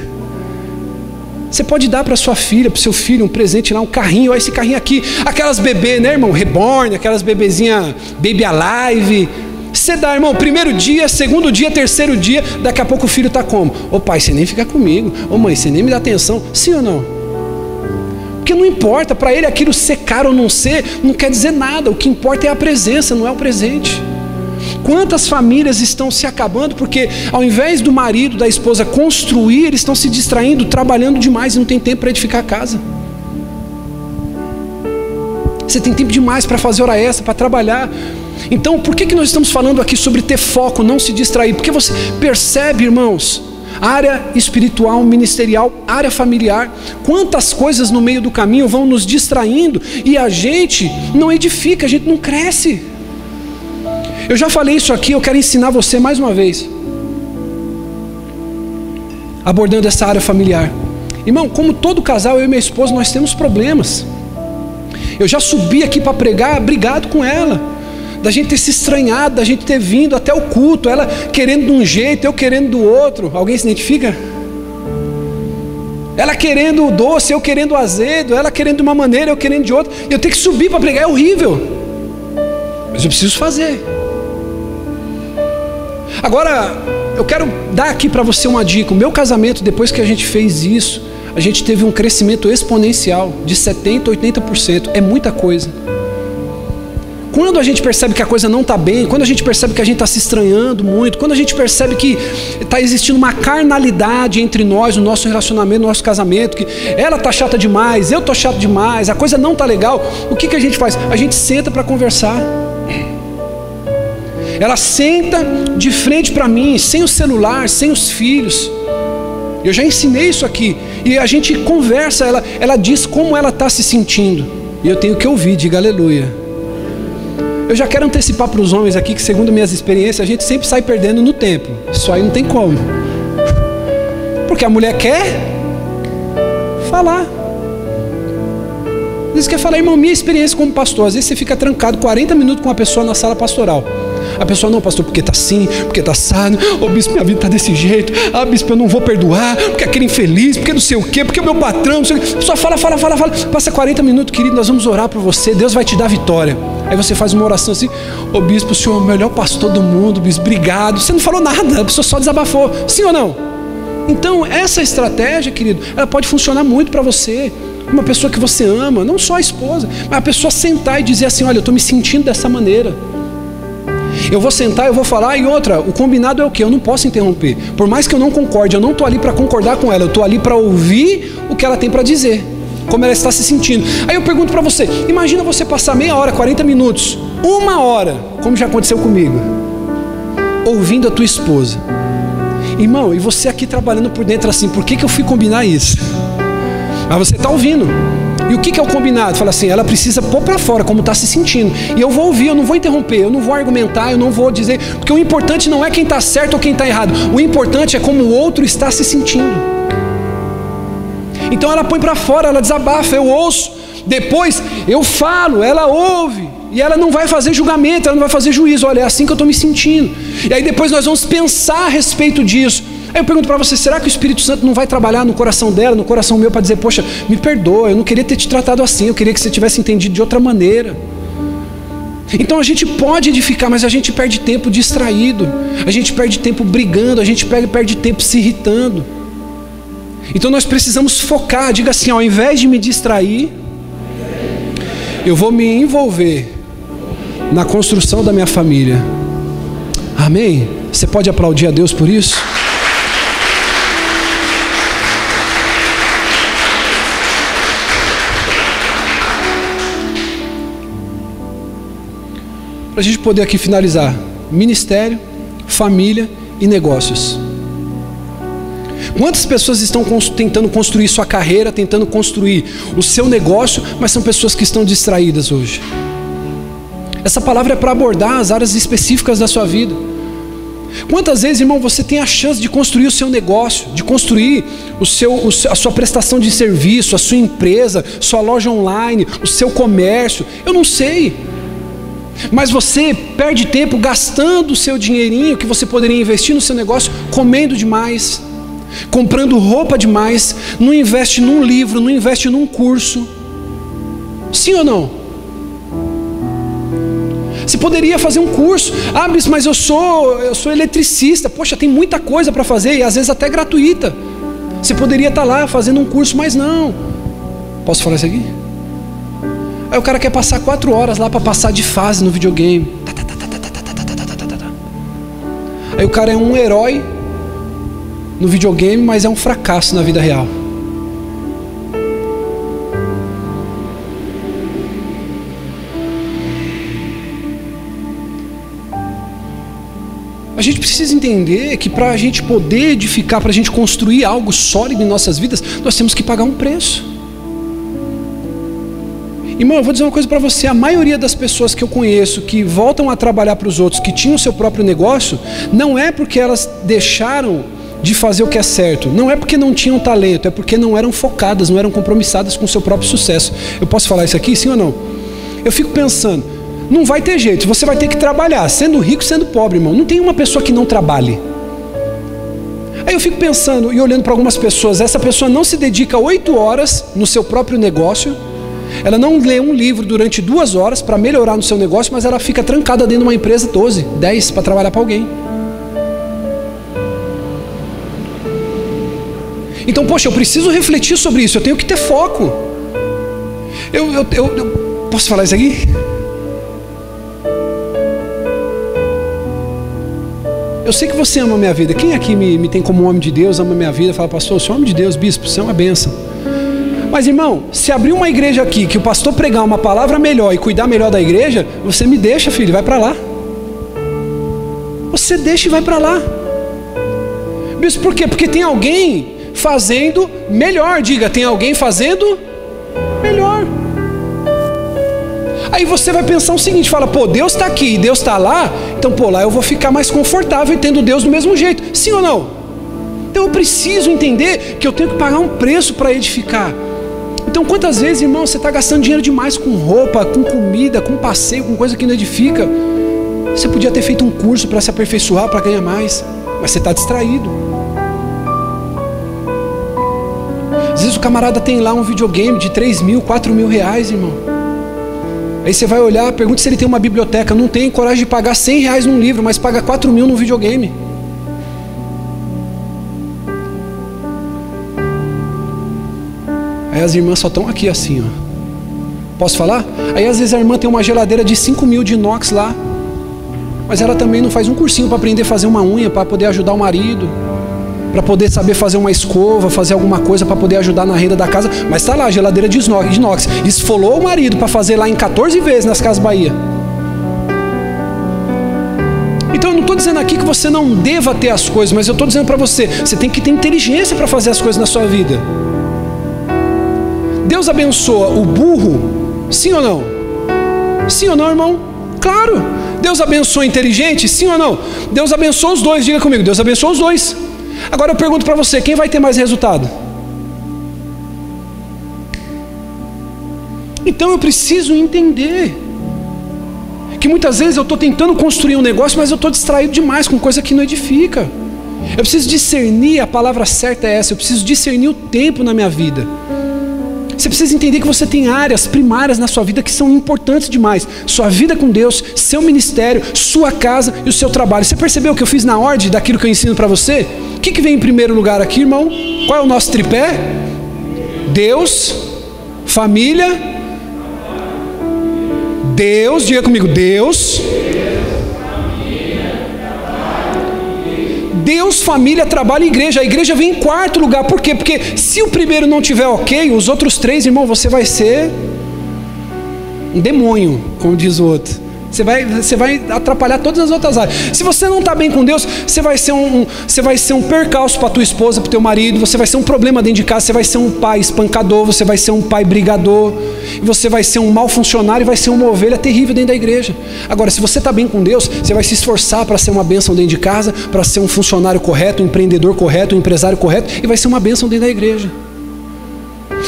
Speaker 1: Você pode dar para sua filha, para o seu filho, um presente lá, um carrinho, ó, esse carrinho aqui, aquelas bebês, né, irmão? Reborn, aquelas bebezinhas Baby Alive. Você dá, irmão, primeiro dia, segundo dia, terceiro dia, daqui a pouco o filho está como? Ô pai, você nem fica comigo. Ô mãe, você nem me dá atenção. Sim ou não? Porque não importa, para ele aquilo ser caro ou não ser, não quer dizer nada. O que importa é a presença, não é o presente. Quantas famílias estão se acabando porque ao invés do marido, da esposa construir, eles estão se distraindo, trabalhando demais e não tem tempo para edificar a casa. Você tem tempo demais para fazer hora extra, para trabalhar. Então, por que nós estamos falando aqui sobre ter foco, não se distrair? Porque você percebe, irmãos, área espiritual, ministerial, área familiar, quantas coisas no meio do caminho vão nos distraindo e a gente não edifica, a gente não cresce. Eu já falei isso aqui, eu quero ensinar você mais uma vez, abordando essa área familiar. Irmão, como todo casal, eu e minha esposa, nós temos problemas. Eu já subi aqui para pregar, brigado com ela, da gente ter se estranhado, da gente ter vindo até o culto, ela querendo de um jeito, eu querendo do outro. Alguém se identifica? Ela querendo o doce, eu querendo o azedo, ela querendo de uma maneira, eu querendo de outra. Eu tenho que subir para pregar, é horrível, mas eu preciso fazer. Agora, eu quero dar aqui para você uma dica. O meu casamento, depois que a gente fez isso, a gente teve um crescimento exponencial de 70%, 80%, é muita coisa. Quando a gente percebe que a coisa não está bem, quando a gente percebe que a gente está se estranhando muito, quando a gente percebe que está existindo uma carnalidade entre nós, no nosso relacionamento, no nosso casamento, que ela está chata demais, eu estou chato demais, a coisa não está legal, o que a gente faz? A gente senta para conversar. Ela senta de frente para mim, sem o celular, sem os filhos. Eu já ensinei isso aqui. E a gente conversa, ela diz como ela está se sentindo. E eu tenho que ouvir, diga aleluia. Eu já quero antecipar para os homens aqui que, segundo minhas experiências, a gente sempre sai perdendo no tempo. Isso aí não tem como. Porque a mulher quer falar. Às vezes quer falar, irmão, minha experiência como pastor. Às vezes você fica trancado 40 minutos com uma pessoa na sala pastoral. A pessoa, não, pastor, porque está assim, porque está assado. Ô bispo, minha vida está desse jeito. Ah, bispo, eu não vou perdoar, porque aquele infeliz, porque não sei o quê, porque o meu patrão, não sei o quê. A pessoa fala. Passa 40 minutos, querido, nós vamos orar por você, Deus vai te dar vitória. Aí você faz uma oração assim: ô bispo, o senhor é o melhor pastor do mundo, bispo, obrigado. Você não falou nada, a pessoa só desabafou. Sim ou não? Então, essa estratégia, querido, ela pode funcionar muito para você. Uma pessoa que você ama, não só a esposa, mas a pessoa sentar e dizer assim: olha, eu estou me sentindo dessa maneira. Eu vou sentar, eu vou falar. E outra, o combinado é o quê? Eu não posso interromper. Por mais que eu não concorde, eu não estou ali para concordar com ela, eu estou ali para ouvir o que ela tem para dizer, como ela está se sentindo. Aí eu pergunto para você, imagina você passar meia hora, 40 minutos, 1 hora, como já aconteceu comigo, ouvindo a tua esposa. Irmão, e você aqui trabalhando por dentro assim, por que eu fui combinar isso? Mas você está ouvindo. E o que é o combinado? Fala assim, ela precisa pôr para fora como está se sentindo. E eu vou ouvir, eu não vou interromper, eu não vou argumentar, eu não vou dizer. Porque o importante não é quem está certo ou quem está errado. O importante é como o outro está se sentindo. Então ela põe para fora, ela desabafa, eu ouço. Depois eu falo, ela ouve. E ela não vai fazer julgamento, ela não vai fazer juízo. Olha, é assim que eu estou me sentindo. E aí depois nós vamos pensar a respeito disso. Aí eu pergunto para você, será que o Espírito Santo não vai trabalhar no coração dela, no coração meu, para dizer, poxa, me perdoa, eu não queria ter te tratado assim, eu queria que você tivesse entendido de outra maneira. Então a gente pode edificar, mas a gente perde tempo distraído, a gente perde tempo brigando, a gente perde tempo se irritando. Então nós precisamos focar, diga assim, ao invés de me distrair, eu vou me envolver na construção da minha família. Amém? Você pode aplaudir a Deus por isso? Para a gente poder aqui finalizar, ministério, família e negócios. Quantas pessoas estão tentando construir sua carreira, tentando construir o seu negócio, mas são pessoas que estão distraídas hoje? Essa palavra é para abordar as áreas específicas da sua vida. Quantas vezes, irmão, você tem a chance de construir o seu negócio, de construir a sua prestação de serviço, a sua empresa, sua loja online, o seu comércio? Eu não sei. Mas você perde tempo gastando o seu dinheirinho que você poderia investir no seu negócio, comendo demais, comprando roupa demais, não investe num livro, não investe num curso. Sim ou não? Você poderia fazer um curso. Ah, mas eu sou eletricista. Poxa, tem muita coisa para fazer e às vezes até gratuita. Você poderia estar lá fazendo um curso, mas não. Posso falar isso aqui? Aí o cara quer passar 4 horas lá para passar de fase no videogame. Aí o cara é um herói no videogame, mas é um fracasso na vida real. A gente precisa entender que para a gente poder edificar, para a gente construir algo sólido em nossas vidas, nós temos que pagar um preço. Irmão, eu vou dizer uma coisa para você, a maioria das pessoas que eu conheço que voltam a trabalhar para os outros, que tinham o seu próprio negócio, não é porque elas deixaram de fazer o que é certo, não é porque não tinham talento, é porque não eram focadas, não eram compromissadas com o seu próprio sucesso. Eu posso falar isso aqui, sim ou não? Eu fico pensando, não vai ter jeito, você vai ter que trabalhar, sendo rico, sendo pobre, irmão. Não tem uma pessoa que não trabalhe. Aí eu fico pensando e olhando para algumas pessoas, essa pessoa não se dedica 8 horas no seu próprio negócio, ela não lê um livro durante 2 horas para melhorar no seu negócio, mas ela fica trancada dentro de uma empresa 12, 10 para trabalhar para alguém. Então, poxa, eu preciso refletir sobre isso, eu tenho que ter foco. Eu posso falar isso aqui? Eu sei que você ama a minha vida. Quem aqui me tem como homem de Deus, ama a minha vida, fala, pastor, eu sou homem de Deus, bispo, você é uma bênção. Mas, irmão, se abrir uma igreja aqui, que o pastor pregar uma palavra melhor e cuidar melhor da igreja, você me deixa, filho, vai para lá. Você deixa e vai para lá. Bispo, por quê? Porque tem alguém fazendo melhor. Diga, tem alguém fazendo melhor. Aí você vai pensar o seguinte, fala, pô, Deus está aqui e Deus está lá, então, pô, lá eu vou ficar mais confortável e tendo Deus do mesmo jeito. Sim ou não? Então eu preciso entender que eu tenho que pagar um preço para edificar. Então quantas vezes, irmão, você está gastando dinheiro demais com roupa, com comida, com passeio, com coisa que não edifica? Você podia ter feito um curso para se aperfeiçoar, para ganhar mais, mas você está distraído. Às vezes o camarada tem lá um videogame de 3 mil, 4 mil reais, irmão. Aí você vai olhar, pergunta se ele tem uma biblioteca. Não tem coragem de pagar 100 reais num livro, mas paga 4 mil num videogame. Aí as irmãs só estão aqui assim, ó. Posso falar? Aí às vezes a irmã tem uma geladeira de 5 mil de inox lá, mas ela também não faz um cursinho para aprender a fazer uma unha, para poder ajudar o marido, para poder saber fazer uma escova, fazer alguma coisa para poder ajudar na renda da casa. Mas está lá a geladeira de inox. Esfolou o marido para fazer lá em 14 vezes nas Casas Bahia. Então eu não estou dizendo aqui que você não deva ter as coisas, mas eu estou dizendo para você, você tem que ter inteligência para fazer as coisas na sua vida. Deus abençoa o burro, sim ou não? Sim ou não, irmão? Claro. Deus abençoa o inteligente, sim ou não? Deus abençoa os dois, diga comigo, Deus abençoa os dois. Agora eu pergunto para você, quem vai ter mais resultado? Então eu preciso entender que muitas vezes eu estou tentando construir um negócio, mas eu estou distraído demais com coisa que não edifica. Eu preciso discernir, a palavra certa é essa, eu preciso discernir o tempo na minha vida. Você precisa entender que você tem áreas primárias na sua vida que são importantes demais. Sua vida com Deus, seu ministério, sua casa e o seu trabalho. Você percebeu o que eu fiz na ordem daquilo que eu ensino para você? O que vem em primeiro lugar aqui, irmão? Qual é o nosso tripé? Deus, família... Deus, diga comigo, Deus, família, trabalho e igreja. A igreja vem em quarto lugar. Por quê? Porque se o primeiro não tiver ok, os outros três, irmão, você vai ser um demônio, como diz o outro. Você vai atrapalhar todas as outras áreas. Se você não está bem com Deus, você vai ser um percalço para tua esposa, para o teu marido. Você vai ser um problema dentro de casa. Você vai ser um pai espancador. Você vai ser um pai brigador. E você vai ser um mau funcionário e vai ser uma ovelha terrível dentro da igreja. Agora, se você está bem com Deus, você vai se esforçar para ser uma bênção dentro de casa, para ser um funcionário correto, um empreendedor correto, um empresário correto, e vai ser uma bênção dentro da igreja.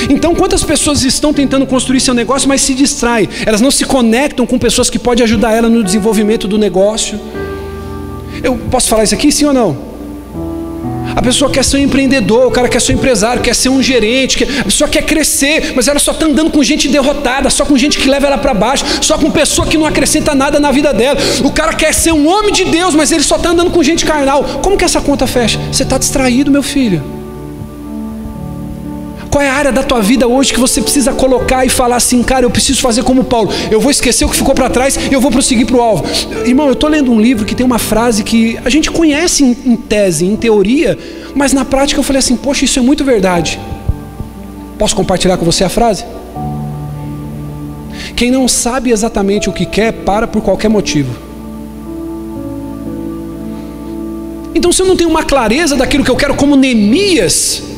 Speaker 1: Então, quantas pessoas estão tentando construir seu negócio, mas se distraem? Elas não se conectam com pessoas que podem ajudar ela no desenvolvimento do negócio. Eu posso falar isso aqui, sim ou não? A pessoa quer ser um empreendedor, o cara quer ser um empresário, quer ser um gerente, a pessoa quer crescer, mas ela só está andando com gente derrotada, só com gente que leva ela para baixo, só com pessoa que não acrescenta nada na vida dela. O cara quer ser um homem de Deus, mas ele só está andando com gente carnal. Como que essa conta fecha? Você está distraído, meu filho. Qual é a área da tua vida hoje que você precisa colocar e falar assim, cara, eu preciso fazer como Paulo, eu vou esquecer o que ficou para trás e eu vou prosseguir para o alvo. Irmão, eu estou lendo um livro que tem uma frase que a gente conhece em tese, em teoria, mas na prática eu falei assim, poxa, isso é muito verdade. Posso compartilhar com você a frase? Quem não sabe exatamente o que quer, para por qualquer motivo. Então, se eu não tenho uma clareza daquilo que eu quero, como Neemias,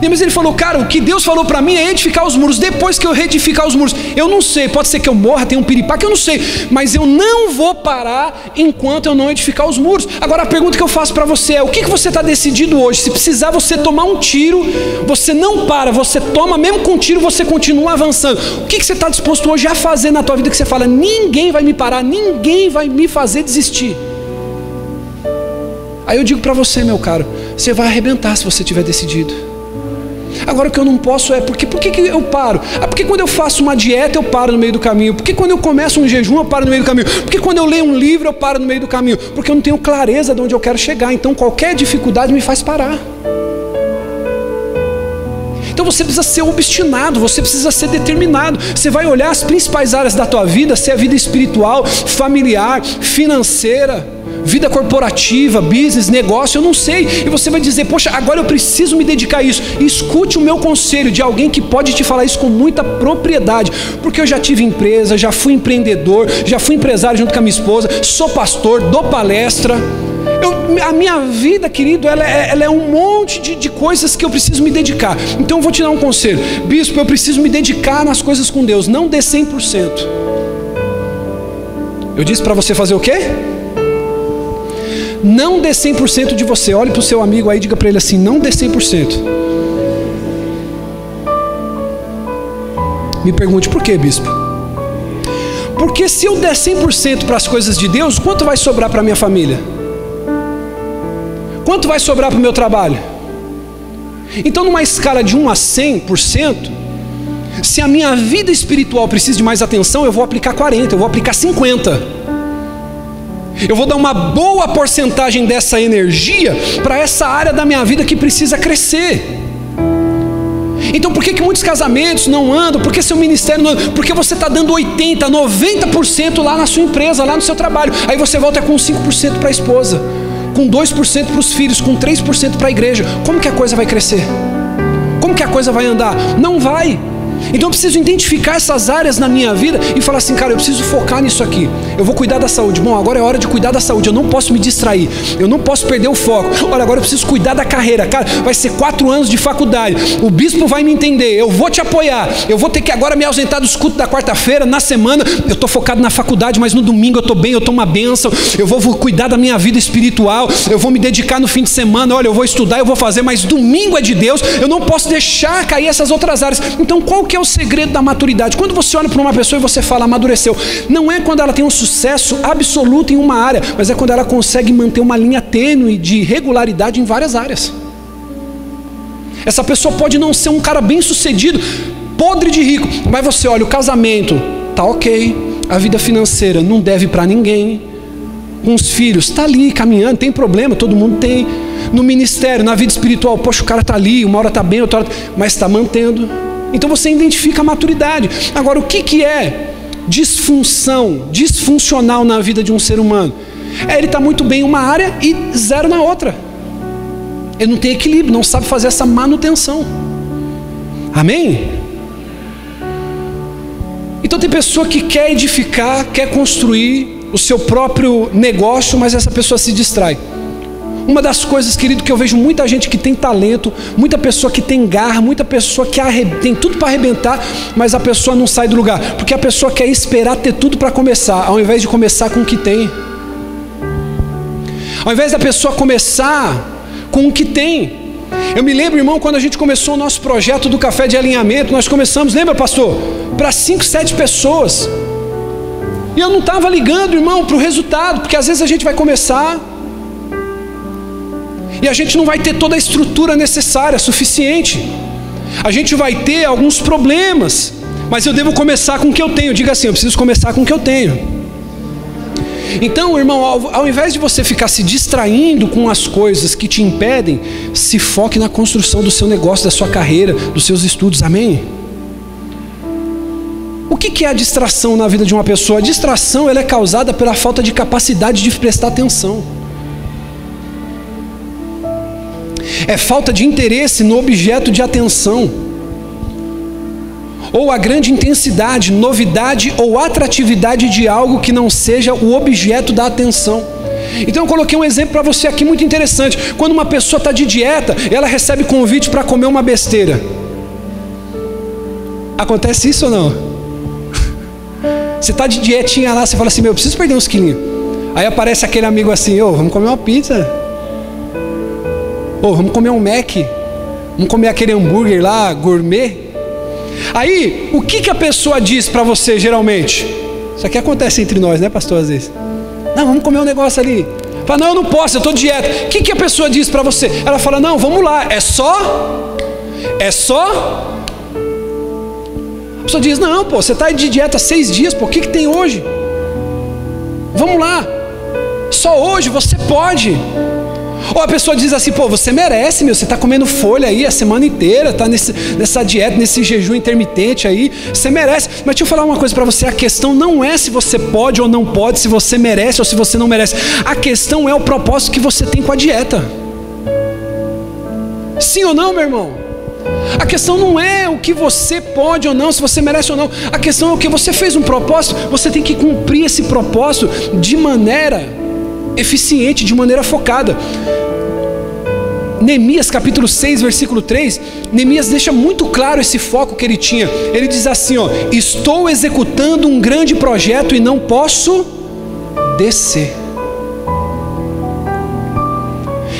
Speaker 1: mas ele falou, cara, o que Deus falou para mim é edificar os muros. Depois que eu reedificar os muros, eu não sei, pode ser que eu morra, tenha um piripaque, eu não sei, mas eu não vou parar enquanto eu não edificar os muros. Agora a pergunta que eu faço para você é, o que você está decidido hoje? Se precisar você tomar um tiro, você não para, você toma, mesmo com tiro você continua avançando. O que você está disposto hoje a fazer na tua vida que você fala, ninguém vai me parar, ninguém vai me fazer desistir? Aí eu digo para você, meu caro, você vai arrebentar se você tiver decidido. Agora o que eu não posso é, por que eu paro? Porque quando eu faço uma dieta eu paro no meio do caminho, porque quando eu começo um jejum eu paro no meio do caminho, porque quando eu leio um livro eu paro no meio do caminho, porque eu não tenho clareza de onde eu quero chegar, então qualquer dificuldade me faz parar. Então você precisa ser obstinado, você precisa ser determinado. Você vai olhar as principais áreas da tua vida, se é a vida espiritual, familiar, financeira, vida corporativa, business, negócio, eu não sei. E você vai dizer, poxa, agora eu preciso me dedicar a isso. E escute o meu conselho de alguém que pode te falar isso com muita propriedade. Porque eu já tive empresa, já fui empreendedor, já fui empresário junto com a minha esposa, sou pastor, dou palestra. A minha vida, querido, ela é um monte de coisas que eu preciso me dedicar. Então eu vou te dar um conselho. Bispo, eu preciso me dedicar nas coisas com Deus. Não dê 100%. Eu disse para você fazer o quê? Não dê 100% de você. Olhe para o seu amigo aí e diga para ele assim, não dê 100%. Me pergunte, por quê, bispo? Porque se eu der 100% para as coisas de Deus, quanto vai sobrar para a minha família? Quanto vai sobrar para o meu trabalho? Então, numa escala de 1 a 100%, se a minha vida espiritual precisa de mais atenção, eu vou aplicar 40%, eu vou aplicar 50%. Eu vou dar uma boa porcentagem dessa energia para essa área da minha vida que precisa crescer. Então por que muitos casamentos não andam? Por que seu ministério não anda? Porque você está dando 80%, 90% lá na sua empresa, lá no seu trabalho. Aí você volta com 5% para a esposa, com 2% para os filhos, com 3% para a igreja. Como que a coisa vai crescer? Como que a coisa vai andar? Não vai. Então eu preciso identificar essas áreas na minha vida e falar assim, cara, eu preciso focar nisso aqui. Eu vou cuidar da saúde. Bom, agora é hora de cuidar da saúde. Eu não posso me distrair. Eu não posso perder o foco. Olha, agora eu preciso cuidar da carreira. Cara, vai ser 4 anos de faculdade. O bispo vai me entender. Eu vou te apoiar. Eu vou ter que agora me ausentar dos cultos da quarta-feira. Na semana eu estou focado na faculdade, mas no domingo eu estou bem, eu estou uma bênção. Eu vou cuidar da minha vida espiritual. Eu vou me dedicar no fim de semana. Olha, eu vou estudar, eu vou fazer, mas domingo é de Deus. Eu não posso deixar cair essas outras áreas. Então qual que é o segredo da maturidade? Quando você olha para uma pessoa e você fala, amadureceu, não é quando ela tem um sucesso absoluto em uma área, mas é quando ela consegue manter uma linha tênue de regularidade em várias áreas. Essa pessoa pode não ser um cara bem sucedido, podre de rico, mas você olha, o casamento tá ok, a vida financeira não deve para ninguém, com os filhos tá ali caminhando, tem problema, todo mundo tem, no ministério, na vida espiritual, poxa, o cara tá ali, uma hora tá bem, outra hora, mas está mantendo. Então você identifica a maturidade. Agora, o que é disfuncional na vida de um ser humano? Ele está muito bem em uma área e zero na outra. Ele não tem equilíbrio, não sabe fazer essa manutenção. Amém? Então tem pessoa que quer edificar, quer construir o seu próprio negócio, mas essa pessoa se distrai. Uma das coisas, querido, que eu vejo muita gente que tem talento, muita pessoa que tem garra, muita pessoa que tem tudo para arrebentar, mas a pessoa não sai do lugar, porque a pessoa quer esperar ter tudo para começar, ao invés de começar com o que tem. Ao invés da pessoa começar com o que tem. Eu me lembro, irmão, quando a gente começou o nosso projeto do café de alinhamento, nós começamos, lembra, pastor? Para 5, 7 pessoas. E eu não estava ligando, irmão, para o resultado, porque às vezes a gente vai começar e a gente não vai ter toda a estrutura necessária, suficiente. A gente vai ter alguns problemas, mas eu devo começar com o que eu tenho. Diga assim, eu preciso começar com o que eu tenho. Então, irmão, ao invés de você ficar se distraindo com as coisas que te impedem, se foque na construção do seu negócio, da sua carreira, dos seus estudos, amém? O que é a distração na vida de uma pessoa? A distração, ela é causada pela falta de capacidade de prestar atenção. É falta de interesse no objeto de atenção, ou a grande intensidade, novidade ou atratividade de algo que não seja o objeto da atenção. Então eu coloquei um exemplo para você aqui muito interessante. Quando uma pessoa está de dieta, ela recebe convite para comer uma besteira. Acontece isso ou não? Você está de dietinha lá, você fala assim, eu preciso perder uns quilinhos. Aí aparece aquele amigo assim, vamos comer uma pizza. Vamos comer um Mac, vamos comer aquele hambúrguer lá, gourmet. Aí, o que a pessoa diz para você geralmente? Isso aqui acontece entre nós, né, pastor, às vezes. Não, vamos comer um negócio ali. Fala, não, eu não posso, eu estou de dieta. O que a pessoa diz para você? Ela fala, não, vamos lá, é só? A pessoa diz, não, pô, você está de dieta 6 dias, pô, o que tem hoje? Vamos lá, só hoje você pode. Ou a pessoa diz assim, pô, você merece, você está comendo folha aí a semana inteira, está nessa dieta, nesse jejum intermitente aí, você merece. Mas deixa eu falar uma coisa para você, a questão não é se você pode ou não pode, se você merece ou se você não merece. A questão é o propósito que você tem com a dieta. Sim ou não, meu irmão? A questão não é o que você pode ou não, se você merece ou não. A questão é o que você fez um propósito, você tem que cumprir esse propósito de maneira eficiente, de maneira focada. Neemias capítulo 6, versículo 3, Neemias deixa muito claro esse foco que ele tinha. Ele diz assim, estou executando um grande projeto e não posso descer.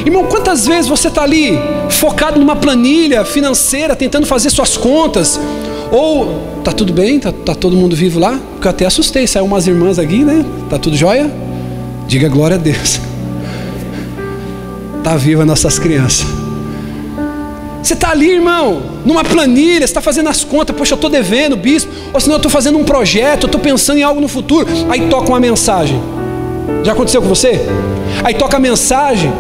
Speaker 1: Irmão, quantas vezes você está ali focado numa planilha financeira, tentando fazer suas contas, ou tá tudo bem, tá todo mundo vivo lá? Porque eu até assustei, saiu umas irmãs aqui, né? Tá tudo jóia? Diga glória a Deus. Está viva nossas crianças. Você está ali, irmão, numa planilha, você está fazendo as contas, poxa, eu estou devendo, bispo, ou senão eu estou fazendo um projeto, eu estou pensando em algo no futuro. Aí toca uma mensagem. Já aconteceu com você? Aí toca a mensagem.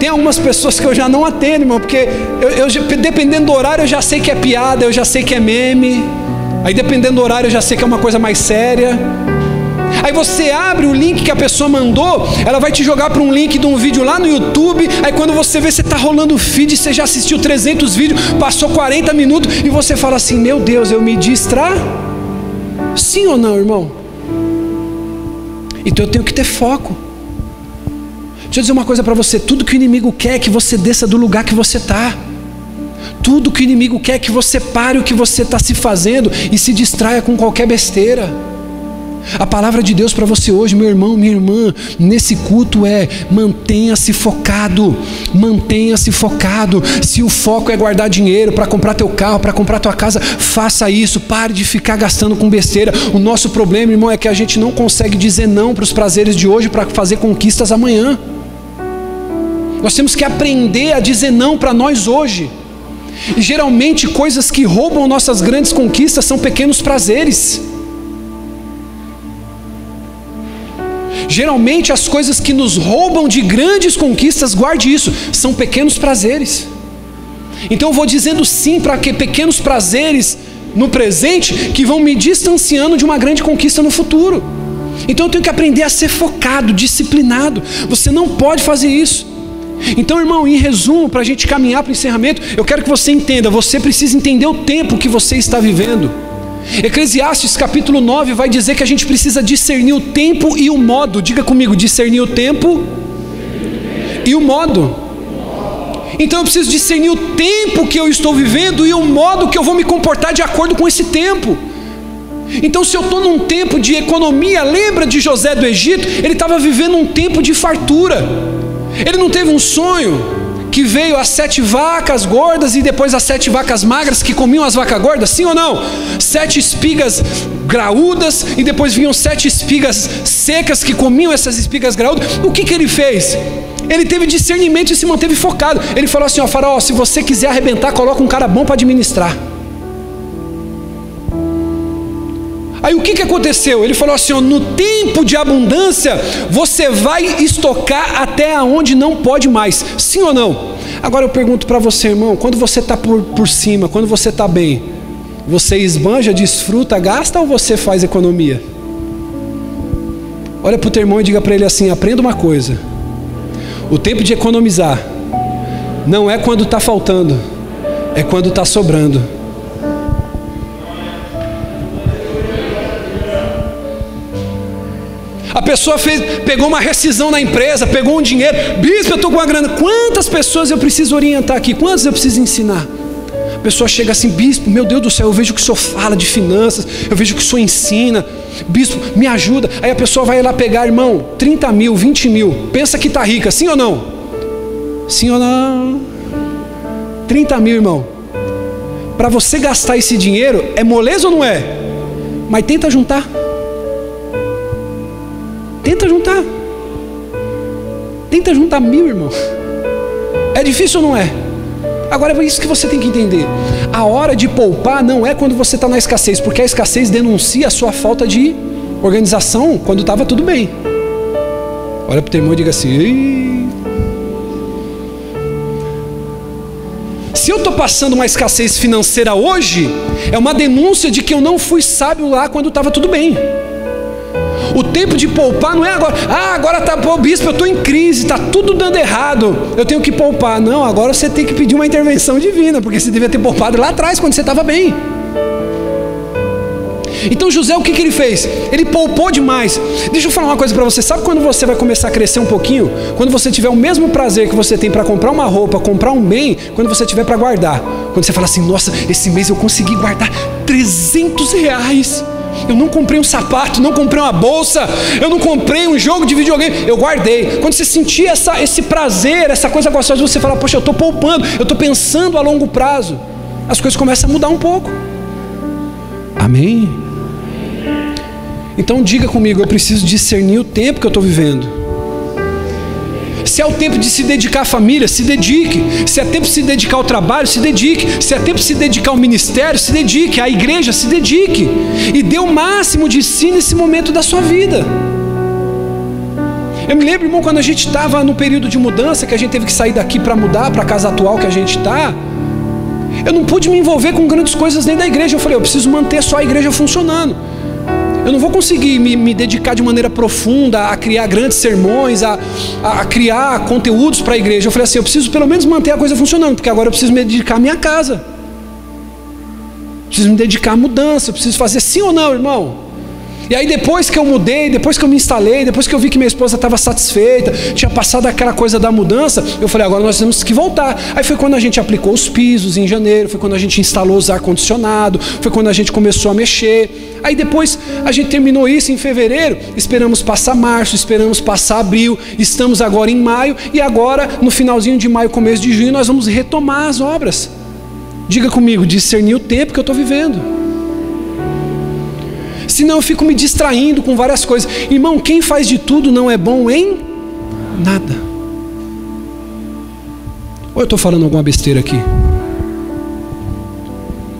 Speaker 1: Tem algumas pessoas que eu já não atendo, irmão, porque dependendo do horário eu já sei que é piada, eu já sei que é meme. Aí dependendo do horário eu já sei que é uma coisa mais séria. Aí você abre o link que a pessoa mandou, ela vai te jogar para um link de um vídeo lá no YouTube. Aí quando você vê, você está rolando o feed, você já assistiu 300 vídeos, passou 40 minutos e você fala assim: meu Deus, eu me distraí. Sim ou não, irmão? Então eu tenho que ter foco. Deixa eu dizer uma coisa para você: tudo que o inimigo quer é que você desça do lugar que você está. Tudo que o inimigo quer é que você pare o que você está se fazendo e se distraia com qualquer besteira. A palavra de Deus para você hoje, meu irmão, minha irmã, nesse culto é: mantenha-se focado, mantenha-se focado. Se o foco é guardar dinheiro para comprar teu carro, para comprar tua casa, faça isso, pare de ficar gastando com besteira. O nosso problema, irmão, é que a gente não consegue dizer não para os prazeres de hoje para fazer conquistas amanhã. Nós temos que aprender a dizer não para nós hoje. E geralmente coisas que roubam nossas grandes conquistas são pequenos prazeres. Geralmente as coisas que nos roubam de grandes conquistas, guarde isso, são pequenos prazeres. Então eu vou dizendo sim para que pequenos prazeres no presente que vão me distanciando de uma grande conquista no futuro. Então eu tenho que aprender a ser focado, disciplinado. Você não pode fazer isso. Então, irmão, em resumo, para a gente caminhar para o encerramento, eu quero que você entenda: você precisa entender o tempo que você está vivendo. Eclesiastes capítulo 9 vai dizer que a gente precisa discernir o tempo e o modo. Diga comigo: discernir o tempo e o modo. Então eu preciso discernir o tempo que eu estou vivendo e o modo que eu vou me comportar de acordo com esse tempo. Então, se eu estou num tempo de economia, lembra de José do Egito? Ele estava vivendo um tempo de fartura. Ele não teve um sonho que veio as 7 vacas gordas e depois as 7 vacas magras que comiam as vacas gordas? Sim ou não? 7 espigas graúdas e depois vinham 7 espigas secas que comiam essas espigas graúdas. O que ele fez? Ele teve discernimento e se manteve focado. Ele falou assim: ó, faraó, se você quiser arrebentar, coloca um cara bom para administrar. Aí o que aconteceu? Ele falou assim: ó, no tempo de abundância, você vai estocar até onde não pode mais. Sim ou não? Agora eu pergunto para você, irmão, quando você está por cima, quando você está bem, você esbanja, desfruta, gasta ou você faz economia? Olha para o teu irmão e diga para ele assim: aprenda uma coisa: o tempo de economizar não é quando está faltando, é quando está sobrando. A pessoa pegou uma rescisão na empresa, pegou um dinheiro: bispo, eu estou com uma grana, quantas pessoas eu preciso orientar aqui, quantas eu preciso ensinar? A pessoa chega assim: bispo, meu Deus do céu, eu vejo que o senhor fala de finanças, eu vejo que o senhor ensina, bispo, me ajuda. Aí a pessoa vai lá pegar, irmão, 30 mil, 20 mil, pensa que está rica, sim ou não? Sim ou não? 30 mil, irmão, para você gastar esse dinheiro, é moleza ou não é? Mas tenta juntar. Tenta juntar. Tenta juntar 1000, irmão. É difícil ou não é? Agora é isso que você tem que entender: a hora de poupar não é quando você está na escassez, porque a escassez denuncia a sua falta de organização quando estava tudo bem. Olha para o teu irmão e diga assim: ei. Se eu estou passando uma escassez financeira hoje, é uma denúncia de que eu não fui sábio lá quando estava tudo bem. O tempo de poupar não é agora: ah, agora tá, pô, bispo, eu estou em crise, está tudo dando errado, eu tenho que poupar. Não, agora você tem que pedir uma intervenção divina, porque você devia ter poupado lá atrás, quando você estava bem. Então José, o que ele fez? Ele poupou demais. Deixa eu falar uma coisa para você: sabe quando você vai começar a crescer um pouquinho? Quando você tiver o mesmo prazer que você tem para comprar uma roupa, comprar um bem, quando você tiver para guardar. Quando você fala assim: nossa, esse mês eu consegui guardar R$300. Eu não comprei um sapato, não comprei uma bolsa, eu não comprei um jogo de videogame, eu guardei. Quando você sentir esse prazer, essa coisa gostosa, você fala: poxa, eu estou poupando, eu estou pensando a longo prazo. As coisas começam a mudar um pouco. Amém? Então diga comigo: eu preciso discernir o tempo que eu estou vivendo. Se é o tempo de se dedicar à família, se dedique. Se é tempo de se dedicar ao trabalho, se dedique. Se é tempo de se dedicar ao ministério, se dedique. À igreja, se dedique. E dê o máximo de si nesse momento da sua vida. Eu me lembro, irmão, quando a gente estava no período de mudança, que a gente teve que sair daqui para mudar para a casa atual que a gente está, eu não pude me envolver com grandes coisas dentro da igreja. Eu falei: eu preciso manter só a igreja funcionando. Eu não vou conseguir me dedicar de maneira profunda a criar grandes sermões, a criar conteúdos para a igreja. Eu falei assim, eu preciso pelo menos manter a coisa funcionando, porque agora eu preciso me dedicar à minha casa. Preciso me dedicar à mudança, eu preciso fazer sim ou não, irmão? E aí depois que eu mudei, depois que eu me instalei, depois que eu vi que minha esposa estava satisfeita, tinha passado aquela coisa da mudança, eu falei, agora nós temos que voltar. Aí foi quando a gente aplicou os pisos em janeiro, foi quando a gente instalou os ar-condicionado, foi quando a gente começou a mexer. Aí depois a gente terminou isso em fevereiro, esperamos passar março, esperamos passar abril, estamos agora em maio, e agora no finalzinho de maio, começo de junho, nós vamos retomar as obras. Diga comigo, discernir o tempo que eu estou vivendo. Senão eu fico me distraindo com várias coisas. Irmão, quem faz de tudo não é bom em nada. Ou eu estou falando alguma besteira aqui?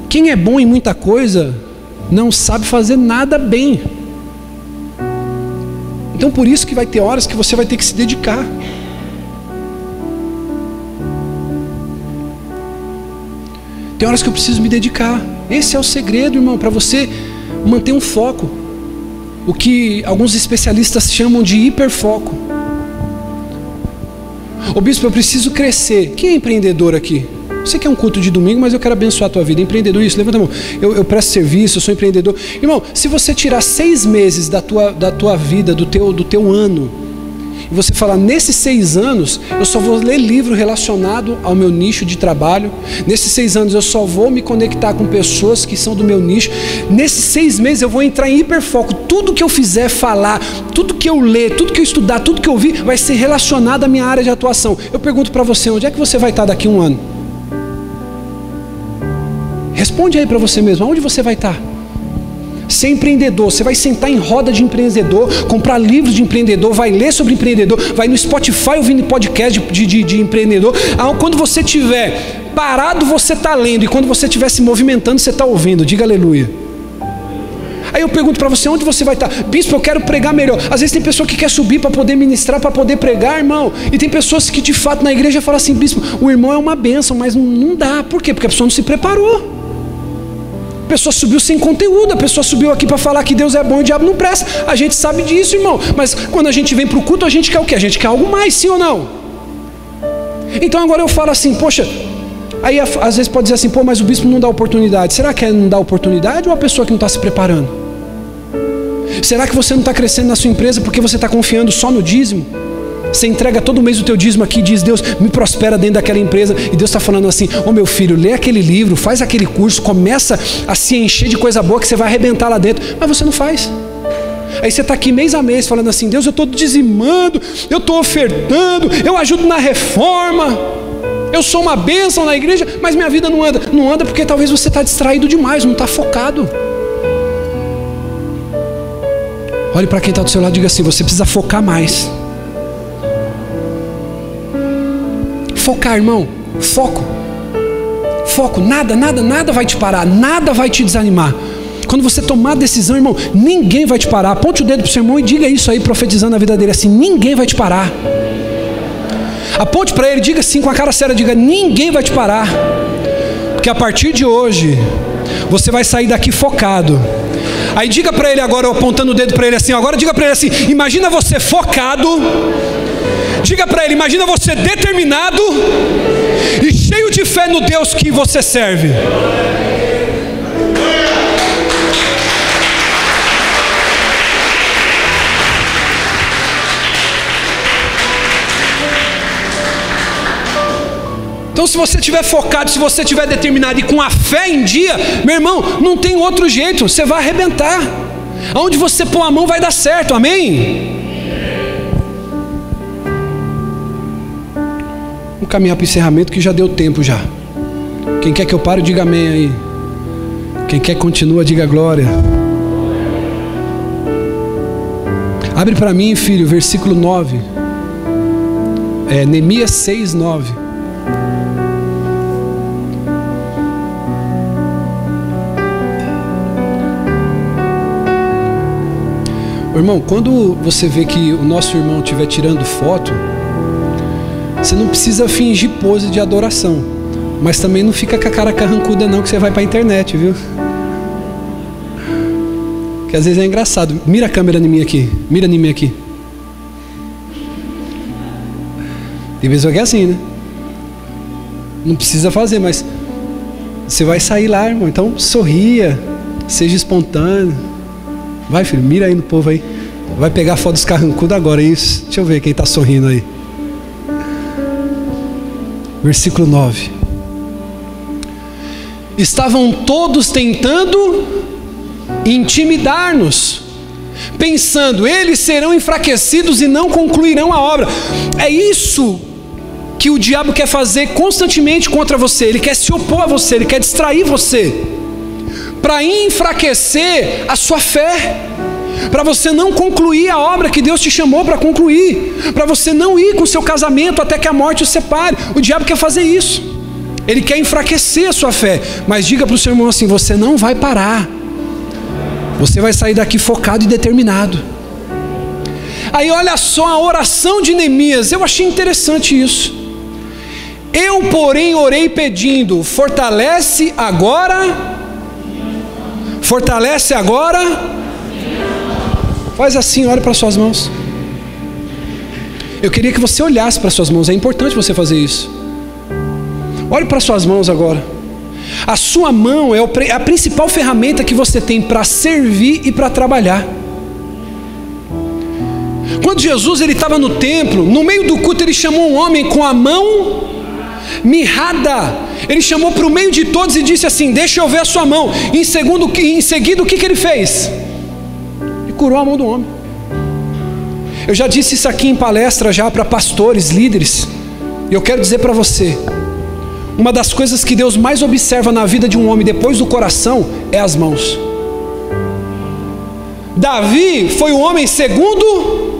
Speaker 1: Quem é bom em muita coisa não sabe fazer nada bem. Então por isso que vai ter horas que você vai ter que se dedicar. Tem horas que eu preciso me dedicar. Esse é o segredo, irmão, para você manter um foco. O que alguns especialistas chamam de hiperfoco. Ô bispo, eu preciso crescer. Quem é empreendedor aqui? Você que é um culto de domingo, mas eu quero abençoar a tua vida. Empreendedor, isso, levanta a mão. Eu presto serviço, eu sou empreendedor. Irmão, se você tirar 6 meses da tua vida, do teu ano, e você falar, nesses 6 anos, eu só vou ler livro relacionado ao meu nicho de trabalho. Nesses 6 anos, eu só vou me conectar com pessoas que são do meu nicho. Nesses 6 meses, eu vou entrar em hiperfoco. Tudo que eu fizer falar, tudo que eu ler, tudo que eu estudar, tudo que eu ouvir, vai ser relacionado à minha área de atuação. Eu pergunto para você, onde é que você vai estar daqui a 1 ano? Responde aí para você mesmo, aonde você vai estar? Ser empreendedor, você vai sentar em roda de empreendedor, comprar livros de empreendedor, vai ler sobre empreendedor, vai no Spotify ouvindo podcast de empreendedor. Quando você estiver parado, você está lendo, e quando você estiver se movimentando, você está ouvindo. Diga aleluia. Aí eu pergunto para você, onde você vai estar? Bispo, eu quero pregar melhor. Às vezes tem pessoa que quer subir para poder ministrar, para poder pregar, irmão. E tem pessoas que de fato na igreja falam assim, bispo, o irmão é uma bênção, mas não dá. Por quê? Porque a pessoa não se preparou. A pessoa subiu sem conteúdo, a pessoa subiu aqui para falar que Deus é bom e o diabo não presta. A gente sabe disso, irmão. Mas quando a gente vem para o culto, a gente quer o quê? A gente quer algo mais, sim ou não? Então agora eu falo assim, poxa, aí às vezes pode dizer assim, pô, mas o bispo não dá oportunidade. Será que não dá oportunidade ou a pessoa que não está se preparando? Será que você não está crescendo na sua empresa porque você está confiando só no dízimo? Você entrega todo mês o teu dízimo aqui e diz, Deus, me prospera dentro daquela empresa. E Deus está falando assim, ô meu filho, lê aquele livro, faz aquele curso, começa a se encher de coisa boa que você vai arrebentar lá dentro. Mas você não faz. Aí você está aqui mês a mês falando assim, Deus, eu estou dizimando, eu estou ofertando, eu ajudo na reforma, eu sou uma bênção na igreja, mas minha vida não anda. Não anda porque talvez você está distraído demais, não está focado. Olhe para quem está do seu lado e diga assim, você precisa focar mais. Focar, irmão, foco, nada vai te parar, nada vai te desanimar. Quando você tomar a decisão, irmão, ninguém vai te parar. Aponte o dedo para o seu irmão e diga isso aí, profetizando a vida dele assim, ninguém vai te parar. Aponte para ele, diga assim com a cara séria, diga, ninguém vai te parar. Porque a partir de hoje, você vai sair daqui focado. Aí diga para ele agora, apontando o dedo para ele assim, agora diga para ele assim, imagina você focado. Diga para ele, imagina você determinado e cheio de fé no Deus que você serve. Então se você estiver focado, se você estiver determinado e com a fé em dia, meu irmão, não tem outro jeito, você vai arrebentar. Aonde você pôr a mão vai dar certo, amém? Vamos caminhar para o encerramento que já deu tempo já. Quem quer que eu pare, diga amém aí. Quem quer que continua, diga glória. Abre para mim, filho, versículo 9. Neemias 6, 9. Irmão, quando você vê que o nosso irmão estiver tirando foto, você não precisa fingir pose de adoração, mas também não fica com a cara carrancuda não, que você vai para a internet, viu? Que às vezes é engraçado. Mira a câmera em mim aqui. Mira em mim aqui. Tem pessoa que é assim, né? Não precisa fazer, mas você vai sair lá, irmão. Então sorria, seja espontâneo. Vai, filho, mira aí no povo aí. Vai pegar a foto dos carrancudos agora, isso. Deixa eu ver quem está sorrindo aí. Versículo 9. Estavam todos tentando intimidar-nos, pensando, eles serão enfraquecidos e não concluirão a obra. É isso que o diabo quer fazer constantemente contra você. Ele quer se opor a você, ele quer distrair você, para enfraquecer a sua fé, para você não concluir a obra que Deus te chamou para concluir, para você não ir com o seu casamento até que a morte o separe. O diabo quer fazer isso, ele quer enfraquecer a sua fé. Mas diga para o seu irmão assim: você não vai parar, você vai sair daqui focado e determinado. Aí olha só a oração de Neemias, eu achei interessante isso. Eu, porém, orei pedindo: fortalece agora. Faz assim, olha para suas mãos. Eu queria que você olhasse para suas mãos, é importante você fazer isso. Olhe para suas mãos agora. A sua mão é a principal ferramenta que você tem para servir e para trabalhar. Quando Jesus estava no templo, no meio do culto, ele chamou um homem com a mão mirrada. Ele chamou para o meio de todos e disse assim: deixa eu ver a sua mão. Em seguida, o que ele fez? Ele curou a mão do homem. Eu já disse isso aqui em palestra já para pastores, líderes, e eu quero dizer para você: uma das coisas que Deus mais observa na vida de um homem depois do coração é as mãos. Davi foi o homem segundo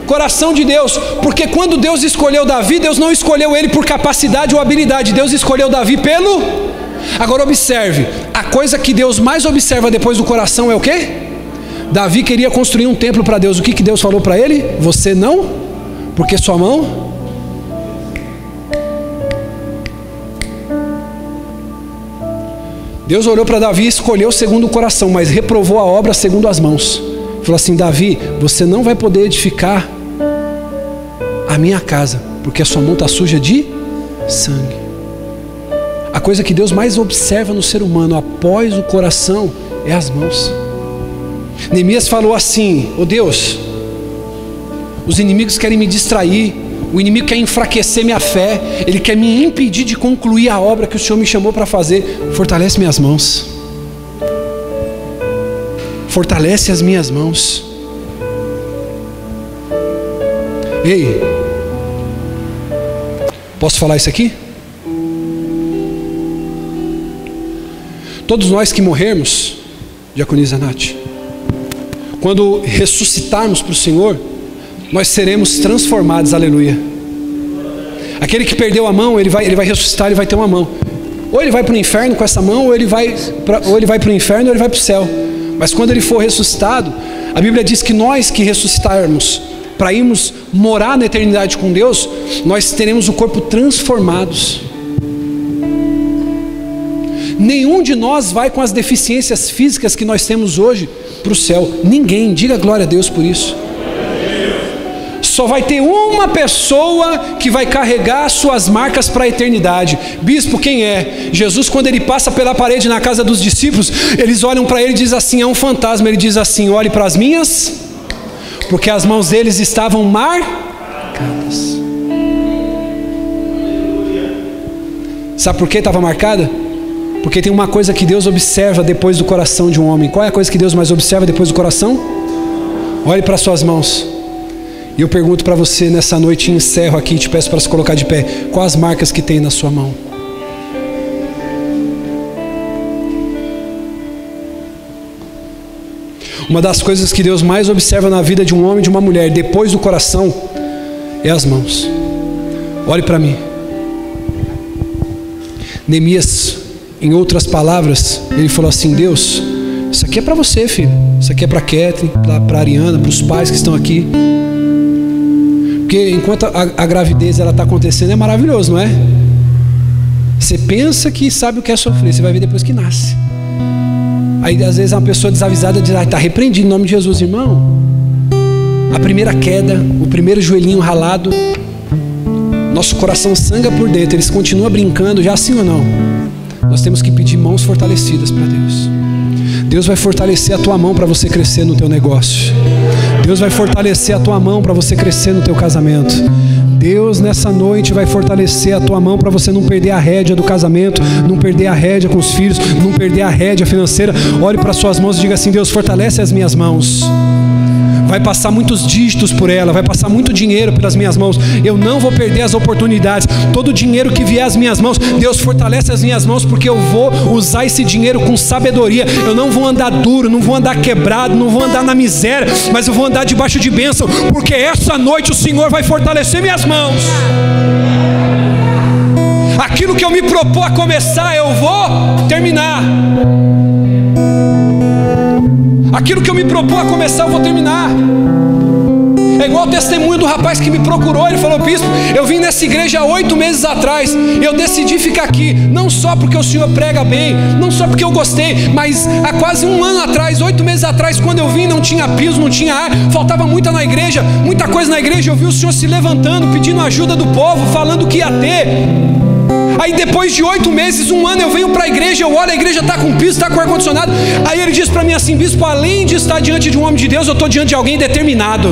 Speaker 1: coração de Deus, porque quando Deus escolheu Davi, Deus não escolheu ele por capacidade ou habilidade, Deus escolheu Davi pelo... Agora observe, a coisa que Deus mais observa depois do coração é o quê? Davi queria construir um templo para Deus. O que Deus falou para ele? Você não, porque sua mão... Deus olhou para Davi e escolheu segundo o coração, mas reprovou a obra segundo as mãos. Falou assim: Davi, você não vai poder edificar a minha casa, porque a sua mão está suja de sangue. A coisa que Deus mais observa no ser humano após o coração é as mãos. Neemias falou assim: ô Deus, os inimigos querem me distrair, o inimigo quer enfraquecer minha fé, ele quer me impedir de concluir a obra que o Senhor me chamou para fazer. Fortalece minhas mãos. Fortalece as minhas mãos. Ei, posso falar isso aqui? Todos nós que morrermos, Diaconisa Nath, quando ressuscitarmos para o Senhor, nós seremos transformados, aleluia. Aquele que perdeu a mão, ele vai ressuscitar, ele vai ter uma mão. Ou ele vai para o inferno com essa mão, ou ele vai para o inferno, ou ele vai para o céu. Mas quando ele for ressuscitado, a Bíblia diz que nós que ressuscitarmos para irmos morar na eternidade com Deus, nós teremos o corpo transformados. Nenhum de nós vai com as deficiências físicas que nós temos hoje para o céu. Ninguém. Diga glória a Deus por isso. Só vai ter uma pessoa que vai carregar suas marcas para a eternidade. Bispo, quem é? Jesus, quando ele passa pela parede na casa dos discípulos, eles olham para ele e dizem assim: é um fantasma. Ele diz assim: olhe para as minhas, porque as mãos deles estavam marcadas. Sabe por que estava marcada? Porque tem uma coisa que Deus observa depois do coração de um homem. Qual é a coisa que Deus mais observa depois do coração? Olhe para suas mãos. E eu pergunto para você nessa noite, encerro aqui e te peço para se colocar de pé. Quais as marcas que tem na sua mão? Uma das coisas que Deus mais observa na vida de um homem e de uma mulher, depois do coração, é as mãos. Olhe para mim. Neemias, em outras palavras, ele falou assim: Deus, isso aqui é para você, filho. Isso aqui é para Catherine, para Ariana, para os pais que estão aqui. Porque enquanto a gravidez ela está acontecendo, é maravilhoso, não é? Você pensa que sabe o que é sofrer, você vai ver depois que nasce. Aí às vezes uma pessoa desavisada diz: está repreendido em nome de Jesus. Irmão, a primeira queda, o primeiro joelhinho ralado, nosso coração sangra por dentro, eles continuam brincando, já sim ou não? Nós temos que pedir mãos fortalecidas para Deus. Deus vai fortalecer a tua mão para você crescer no teu negócio. Deus vai fortalecer a tua mão para você crescer no teu casamento. Deus nessa noite vai fortalecer a tua mão para você não perder a rédea do casamento, não perder a rédea com os filhos, não perder a rédea financeira. Olhe para as suas mãos e diga assim: Deus, fortalece as minhas mãos. Vai passar muitos dígitos por ela, vai passar muito dinheiro pelas minhas mãos. Eu não vou perder as oportunidades. Todo o dinheiro que vier às minhas mãos, Deus, fortalece as minhas mãos, porque eu vou usar esse dinheiro com sabedoria. Eu não vou andar duro, não vou andar quebrado, não vou andar na miséria, mas eu vou andar debaixo de bênção, porque essa noite o Senhor vai fortalecer minhas mãos. Aquilo que eu me propor a começar, eu vou terminar. Aquilo que eu me propor a começar, eu vou terminar. É igual o testemunho do rapaz que me procurou. Ele falou: bispo, eu vim nessa igreja há 8 meses atrás, eu decidi ficar aqui, não só porque o senhor prega bem, não só porque eu gostei, mas há quase 1 ano atrás, 8 meses atrás, quando eu vim, não tinha piso, não tinha ar, faltava muita coisa na igreja. Eu vi o senhor se levantando, pedindo ajuda do povo, falando o que ia ter. Aí depois de 8 meses, 1 ano, eu venho para a igreja, eu olho, a igreja está com piso, está com ar-condicionado. Aí ele diz para mim assim: bispo, além de estar diante de um homem de Deus, eu estou diante de alguém determinado.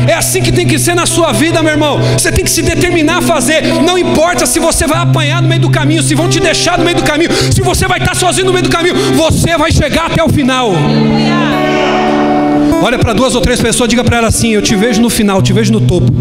Speaker 1: É assim que tem que ser na sua vida, meu irmão. Você tem que se determinar a fazer. Não importa se você vai apanhar no meio do caminho, se vão te deixar no meio do caminho, se você vai estar sozinho no meio do caminho, você vai chegar até o final. Olha para 2 ou 3 pessoas, diga para elas assim: eu te vejo no final, te vejo no topo.